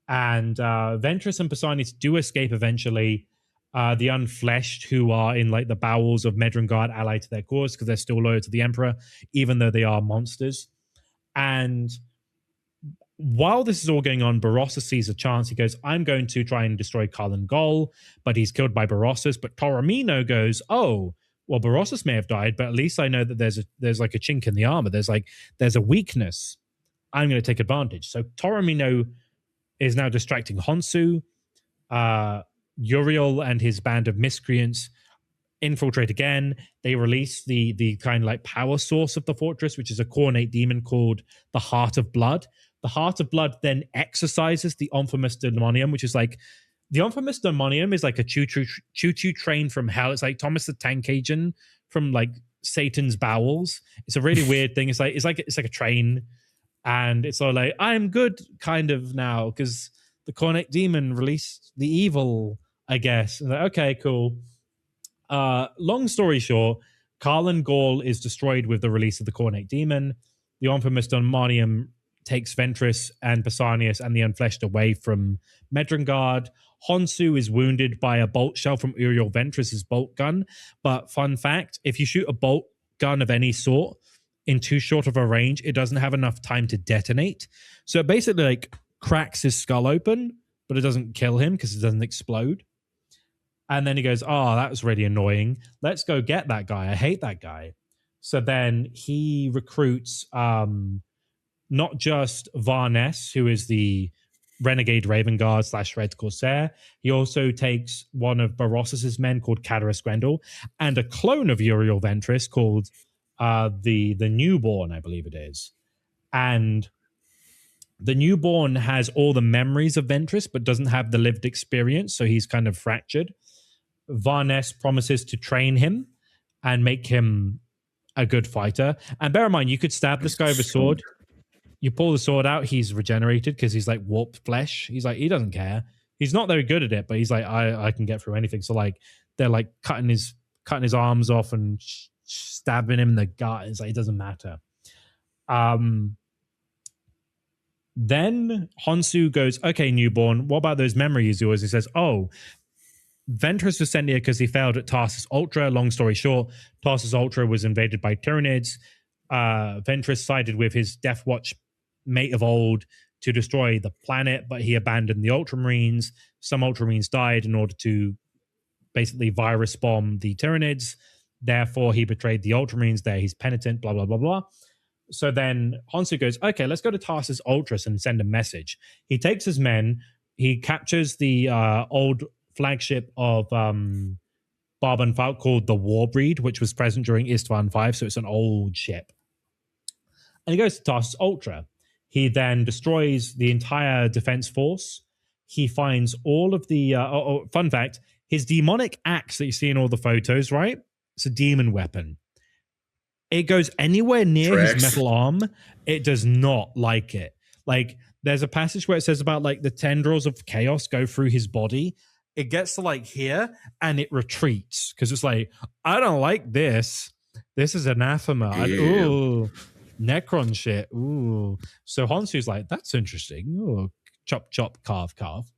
And Ventress and Pausanias do escape eventually. The Unfleshed, who are in like the bowels of Medrengard, allied to their cause because they're still loyal to the Emperor, even though they are monsters. And while this is all going on, Barossus sees a chance. He goes, I'm going to try and destroy Karlengol, but he's killed by Barossus. But Toromino goes, oh, well, Barossus may have died, but at least I know that there's like a chink in the armor. There's a weakness. I'm going to take advantage. So Toromino is now distracting Honsu. Uriel and his band of miscreants infiltrate again. They release the kind of like power source of the fortress, which is a Khornate demon called the Heart of Blood. The Heart of Blood then exercises the Omphamos Daemonium, which is like, the Omphamos Daemonium is like a choo-choo train from hell. It's like Thomas the Tank Agent from like Satan's bowels. It's a really weird thing. It's like a train, and it's all like, I'm good kind of now because the Khornate demon released the evil, I guess. And like, okay, cool. Long story short, Karlengol is destroyed with the release of the Khornate demon. The Omphamos Daemonium takes Ventress and Pausanias and the Unfleshed away from Medrengard. Honsu is wounded by a bolt shell from Uriel Ventress's bolt gun. But fun fact, if you shoot a bolt gun of any sort in too short of a range, it doesn't have enough time to detonate. So it basically like cracks his skull open, but it doesn't kill him because it doesn't explode. And then he goes, oh, that was really annoying. Let's go get that guy. I hate that guy. So then he recruits not just Varnes, who is the renegade Raven Guard / Red Corsair. He also takes one of Barossus's men called Cadaris Grendel and a clone of Uriel Ventris called the Newborn, I believe it is. And the Newborn has all the memories of Ventris, but doesn't have the lived experience, so he's kind of fractured. Varnes promises to train him and make him a good fighter. And bear in mind, you could stab this guy with a sword. You pull the sword out, he's regenerated because he's like warped flesh. He's like, he doesn't care. He's not very good at it, but he's like, I can get through anything. So like, they're like cutting his arms off and stabbing him in the gut. It's like, it doesn't matter. Then Honsu goes, okay, Newborn, what about those memories of yours? He says, oh, Ventress was sent here because he failed at Tarsus Ultra. Long story short, Tarsus Ultra was invaded by Tyranids. Ventress sided with his Death Watch mate of old to destroy the planet, but he abandoned the Ultramarines. Some Ultramarines died in order to basically virus bomb the Tyranids. Therefore, he betrayed the Ultramarines there. He's penitent, blah, blah, blah, blah. So then Honsu goes, okay, let's go to Tarsus Ultras and send a message. He takes his men. He captures the old flagship of Barban Falk called the Warbreed, which was present during Istvan 5, so it's an old ship. And he goes to Tarsus Ultra. He then destroys the entire defense force. He finds all of the... fun fact, his demonic axe that you see in all the photos, right? It's a demon weapon. It goes anywhere near his metal arm, it does not like it. Like, there's a passage where it says about, like, the tendrils of chaos go through his body. It gets to, like, here, and it retreats. Because it's like, I don't like this. This is anathema. Ooh, Necron shit. Ooh. So Honsu's like, that's interesting. Ooh, chop, chop, carve, carve.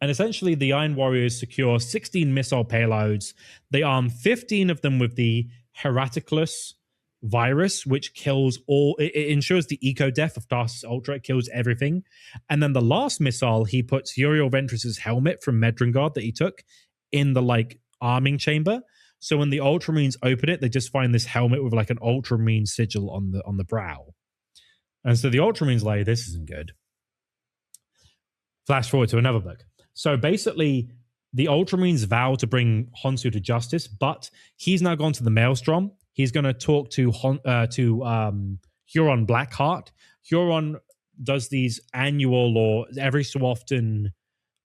And essentially, the Iron Warriors secure 16 missile payloads. They arm 15 of them with the Heraticlus virus, which kills all... It ensures the eco-death of Tarsus Ultra. It kills everything. And then the last missile, he puts Uriel Ventris' helmet from Medrengard that he took in the, like, arming chamber. So when the Ultramarines open it, they just find this helmet with, like, an Ultramarine sigil on the brow. And so the Ultramarines like, this isn't good. Flash forward to another book. So basically, the Ultramarines vow to bring Honsu to justice, but he's now gone to the Maelstrom. He's going to talk to Huron Blackheart. Huron does these annual or every so often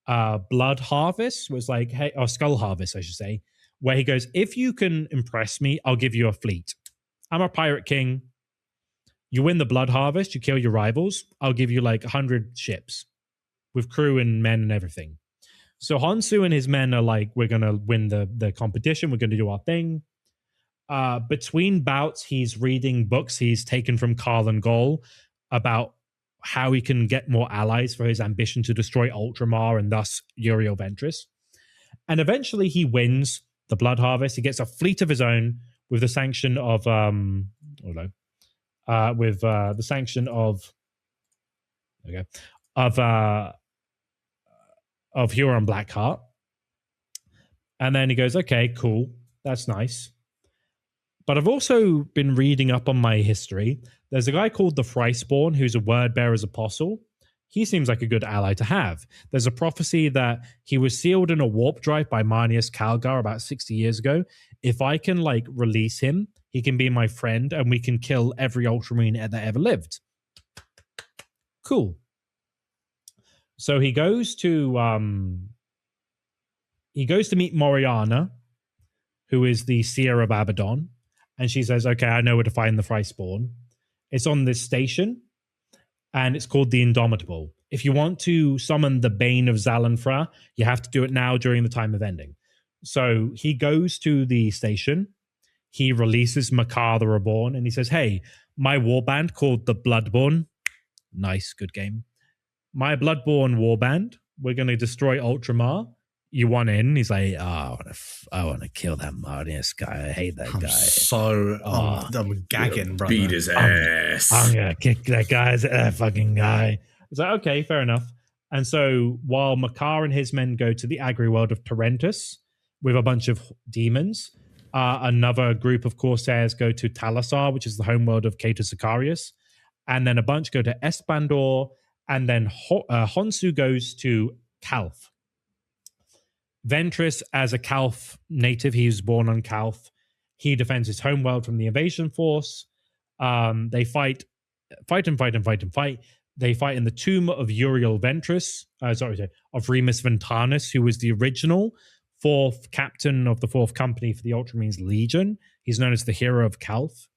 blood harvest, was like, hey, or skull harvest, I should say, where he goes, if you can impress me, I'll give you a fleet. I'm a pirate king. You win the blood harvest, you kill your rivals, I'll give you like 100 ships with crew and men and everything. So Honsu and his men are like, we're going to win the competition. We're going to do our thing. Between bouts, he's reading books he's taken from Karl and Gol about how he can get more allies for his ambition to destroy Ultramar and thus Uriel Ventris. And eventually he wins the blood harvest. He gets a fleet of his own with the sanction of the sanction of Huron Blackheart. And then he goes, okay, cool. That's nice. But I've also been reading up on my history. There's a guy called the Fryspawn who's a word bearer's apostle. He seems like a good ally to have. There's a prophecy that he was sealed in a warp drive by Marnius Calgar about 60 years ago. If I can like release him, he can be my friend and we can kill every Ultramarine that ever lived. Cool. So he goes to meet Moriana, who is the seer of Abaddon, and she says, okay, I know where to find the Fryspawn. It's on this station, and it's called the Indomitable. If you want to summon the Bane of Zalanfra, you have to do it now during the time of ending. So he goes to the station, he releases Makar the Reborn, and he says, hey, my warband called the Bloodborne, nice, good game, my Bloodborne warband, we're going to destroy Ultramar. You want in? He's like, oh, I want to kill that Marnius guy. I hate that guy. I'm gagging, bro. Beat his ass. I'm going to kick that fucking guy. It's like, okay, fair enough. And so while Makar and his men go to the agri-world of Tarentus with a bunch of demons, another group of Corsairs go to Talasar, which is the homeworld of Cato Sicarius. And then a bunch go to Espandor, and then Honsu goes to Calth. Ventress, as a Calth native, he was born on Calth. He defends his homeworld from the invasion force. They fight. They fight in the tomb of Uriel Ventress, of Remus Ventanus, who was the original fourth captain of the fourth company for the Ultramarines Legion. He's known as the hero of Calth.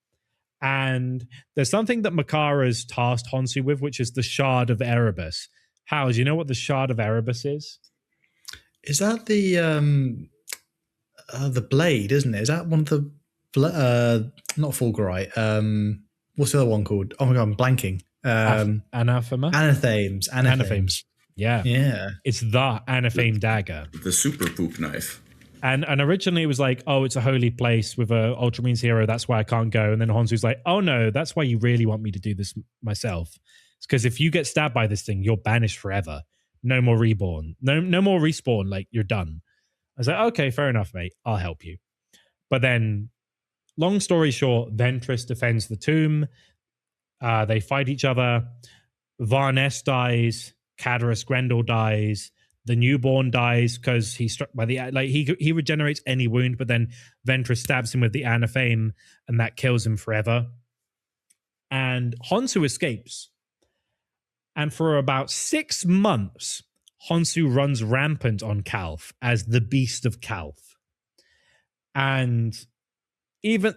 And there's something that Makara's tasked Honsu with, which is the Shard of Erebus. How, do you know what the Shard of Erebus is? Is that the blade, isn't it? Is that one of the not Fulgurite? What's the other one called? Oh my god, I'm blanking. Anathema? Anathames. Yeah. It's the Anathame dagger. The super poop knife. And originally it was like, oh, it's a holy place with a Ultramarines hero. That's why I can't go. And then Honsu's like, oh no, that's why you really want me to do this myself. It's because if you get stabbed by this thing, you're banished forever. No more reborn. No more respawn. Like, you're done. I was like, okay, fair enough, mate. I'll help you. But then, long story short, Ventress defends the tomb. They fight each other. Varnes dies. Cadorus Grendel dies. The newborn dies because he's struck by the... Like, he regenerates any wound, but then Ventress stabs him with the Anathame, and that kills him forever. And Honsu escapes. And for about 6 months, Honsu runs rampant on Calth as the Beast of Calth. And even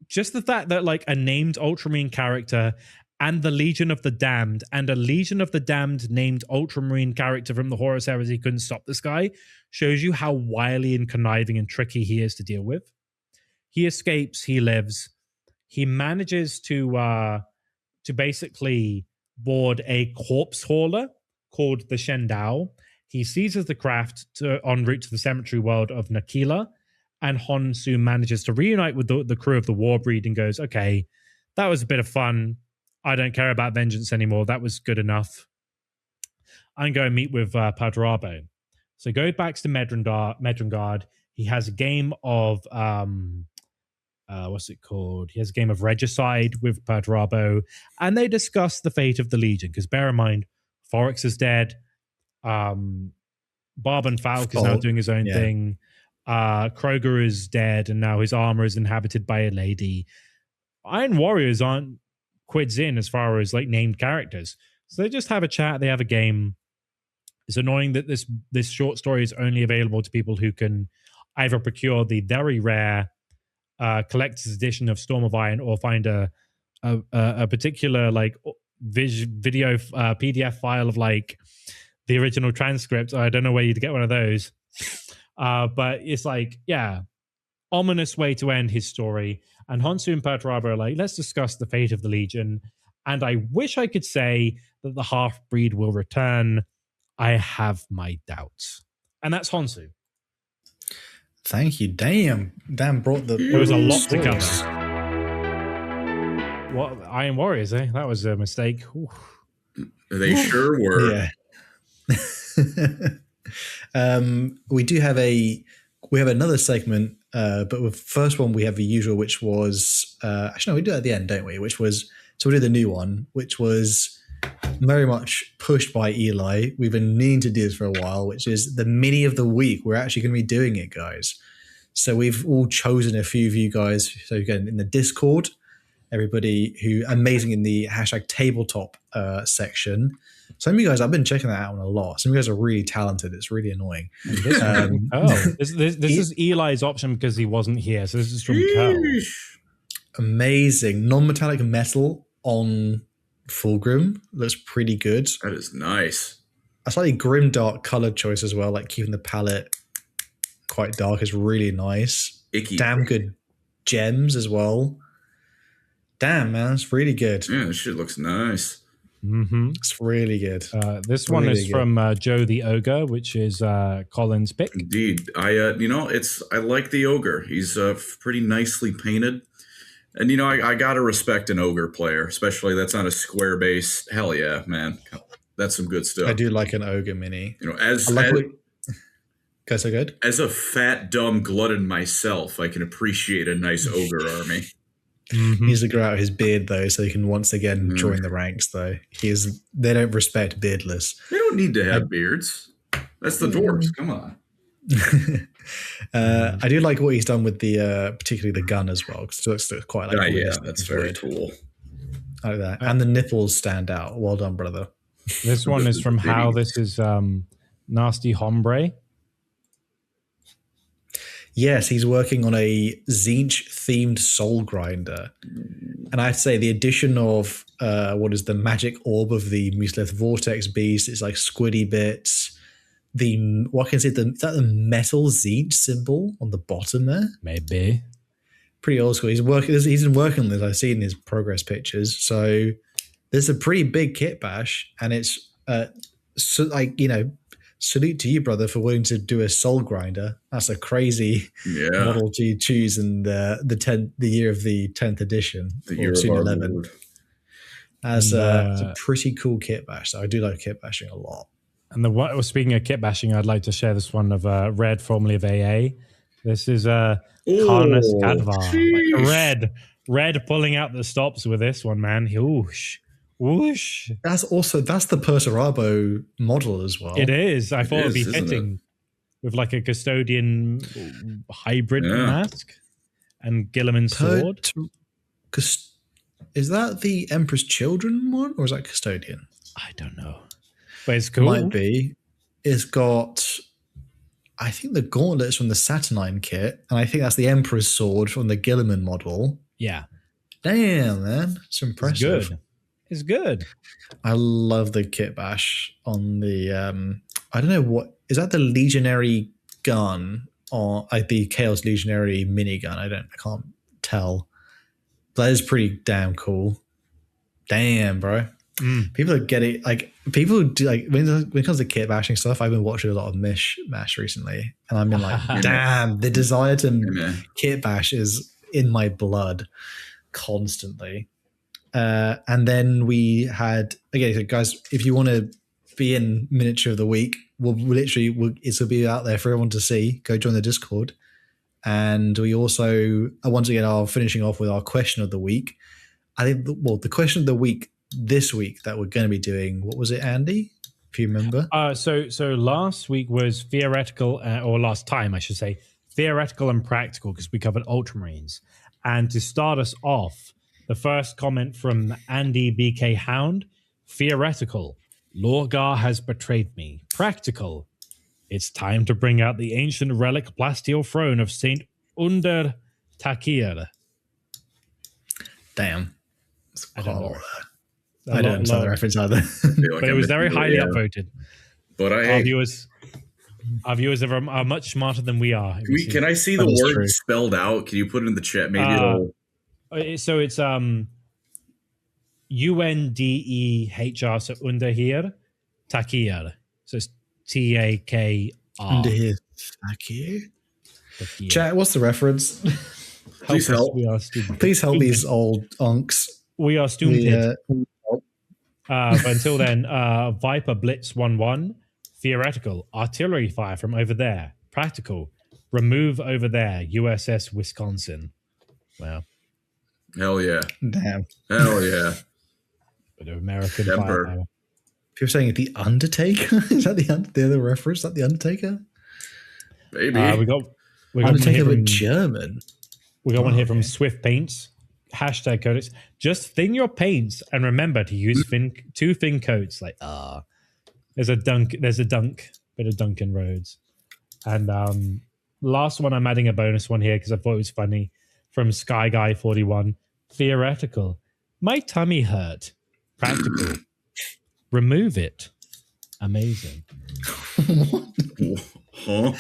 just the fact that like a named Ultramarine character and the Legion of the Damned and a Legion of the Damned named Ultramarine character from the Horus Heresy couldn't stop this guy shows you how wily and conniving and tricky he is to deal with. He escapes, he lives. He manages to basically board a corpse hauler called the Shendao. He seizes the craft en route to the cemetery world of Nakila, and Honsu manages to reunite with the crew of the Warbreed and goes, okay, that was a bit of fun. I don't care about vengeance anymore. That was good enough. I'm going to meet with Padrabo. So go back to Medrengard. He has a game of what's it called? He has a game of Regicide with Padrabo, and they discuss the fate of the Legion. Because bear in mind, Forex is dead. Barban Falk is now doing his own thing. Kroger is dead, and now his armor is inhabited by a lady. Iron Warriors aren't quids in as far as like named characters, so they just have a chat. They have a game. It's annoying that this short story is only available to people who can either procure the very rare collector's edition of Storm of Iron or find a particular like video PDF file of like the original transcript. I don't know where you'd get one of those, but it's like, yeah, ominous way to end his story. And Honsu and Padrabo are like, let's discuss the fate of the Legion. And I wish I could say that the half-breed will return. I have my doubts. And that's Honsu. Thank you. Damn brought the... There was a lot to cover. What? Iron Warriors, eh? That was a mistake. Ooh. They sure were. Yeah. We have another segment, but with the first one we have the usual, which was actually no, we do it at the end, don't we? Which was, so we did the new one, which was very much pushed by Eli. We've been needing to do this for a while, which is the mini of the week. We're actually going to be doing it, guys. So we've all chosen a few of you guys. So again, in the Discord, everybody who amazing in the #tabletop section. Some of you guys, I've been checking that out a lot. Some of you guys are really talented. It's really annoying. This is Eli's option because he wasn't here. So this is from Kel. Amazing. Non-metallic metal on Fulgrim. Looks pretty good. That is nice. A slightly grim dark color choice as well, like keeping the palette quite dark is really nice. Icky. Damn good gems as well. Damn, man, it's really good. Yeah, this shit looks nice. Mm-hmm. It's really good. This one is from Joe the Ogre, which is Colin's pick. Indeed, I like the ogre. He's pretty nicely painted, and I gotta respect an ogre player, especially that's on a square base. Hell yeah, man! That's some good stuff. I do like an ogre mini. You know, Guys are good. as a fat, dumb glutton myself, I can appreciate a nice ogre army. Mhm. He needs to grow out his beard though, so he can once again join the ranks. Though they don't respect beardless. They don't need to have beards. That's the dwarves. Come on. I do like what he's done with the particularly the gun as well, because it looks quite like That's very cool. I like that, and the nipples stand out. Well done, brother. This one is from Hal. This is Nasty Hombre. Yes, he's working on a Zinch themed soul grinder, and I'd say the addition of what is the magic orb of the Muslith Vortex beast. It's like squiddy bits. Is that the metal Zinch symbol on the bottom there? Maybe. Pretty old school. He's been working on this. I've seen his progress pictures. So there's a pretty big kit bash, and it's salute to you, brother, for wanting to do a soul grinder. That's a crazy model to choose in the year of the 10th edition, the year of our Lord. It's a pretty cool kit bash. So I do like kit bashing a lot. And speaking of kit bashing, I'd like to share this one of Red, formerly of AA. This is Karnas Kadvar. Like Red pulling out the stops with this one, man. Whoosh. Whoosh. That's the Perturabo model as well. It is. I thought it'd be fitting with like a custodian hybrid mask and Gilliman's sword. Is that the Emperor's Children one, or is that custodian? I don't know. But it's cool. Might be. It's got, I think, the gauntlets from the Saturnine kit, and I think that's the Emperor's sword from the Gilliman model. Yeah. Damn, man. It's impressive. It's good. I love the kit bash on the, I don't know what, is that the Legionary gun or like the Chaos Legionary minigun? I can't tell. But that is pretty damn cool. Damn, bro. People are getting people do when it comes to kit bashing stuff. I've been watching a lot of Mash recently, and I've been like, damn, the desire to kit bash is in my blood constantly. And then we had so guys, if you want to be in Miniature of the Week, it'll be out there for everyone to see. Go join the Discord, and we also once again are finishing off with our question of the week. I think the question of the week this week that we're going to be doing, what was it, Andy, if you remember? So last week was theoretical, or last time I should say, theoretical and practical, because we covered Ultramarines. And to start us off, the first comment from Andy BK Hound: theoretical, Lorgar has betrayed me. Practical, it's time to bring out the ancient relic plasteel throne of Saint Under Takir. Damn. I don't know. I don't understand the reference either. But it was very highly upvoted. But our viewers are much smarter than we are. Can I see the word spelled out? Can you put it in the chat? Maybe it'll... So it's UNDEHR, so under here, Takir. So it's TAKR. Under here, Takir. Chat, what's the reference? Please help. Please help these old unks. We are stupid. But until then, Viper Blitz 1-1. Theoretical, artillery fire from over there. Practical, remove over there. USS Wisconsin. Wow. Hell yeah. Damn. Hell yeah. Bit of American firepower. People saying the Undertaker? Is that the other reference? Is that the Undertaker? Baby. We got Undertaker with German. We got one here from Swift Paints. Hashtag codex. Just thin your paints and remember to use two thin coats. There's a dunk. Bit of Duncan Roads. And last one, I'm adding a bonus one here because I thought it was funny. From Sky Guy 41. Theoretical. My tummy hurt. Practical. Remove it. Amazing. Huh?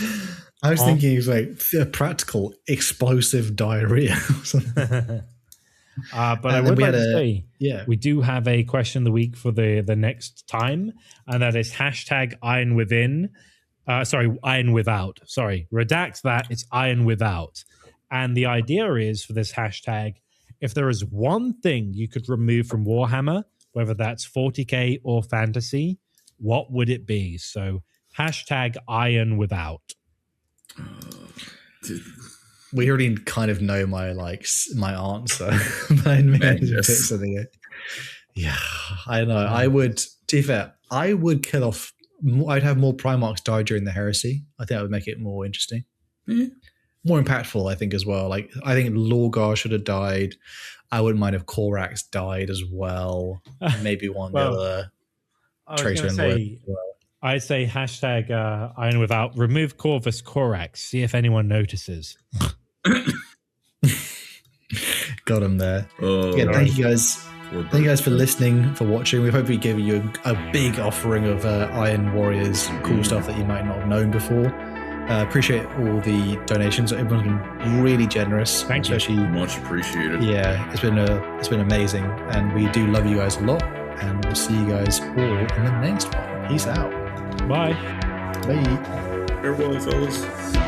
I was thinking it was like practical explosive diarrhea or something. But I would like to say, we do have a question of the week for the next time, and that is hashtag Iron Within. Iron Without. Sorry, redact that. It's Iron Without. And the idea is for this hashtag, if there is one thing you could remove from Warhammer, whether that's 40k or fantasy, what would it be? So hashtag iron without. We already kind of know my answer. Yeah, I know. I would, to be fair, I would kill off. I'd have more Primarchs die during the heresy. I think that would make it more interesting, more impactful. I think as well. Like I think Lorgar should have died. I wouldn't mind if Korax died as well. Maybe one of the other traitor in the I'd say hashtag iron without. Remove Corvus Corax. See if anyone notices. Got him there. Again, thank you guys. Thank you guys for listening, for watching. We hope we gave you a big offering of Iron Warriors, cool stuff that you might not have known before. Appreciate all the donations. Everyone's been really generous. Thank you. Much appreciated. Yeah, it's been amazing, and we do love you guys a lot. And we'll see you guys all in the next one. Peace out. Bye. Bye. Farewell, fellas.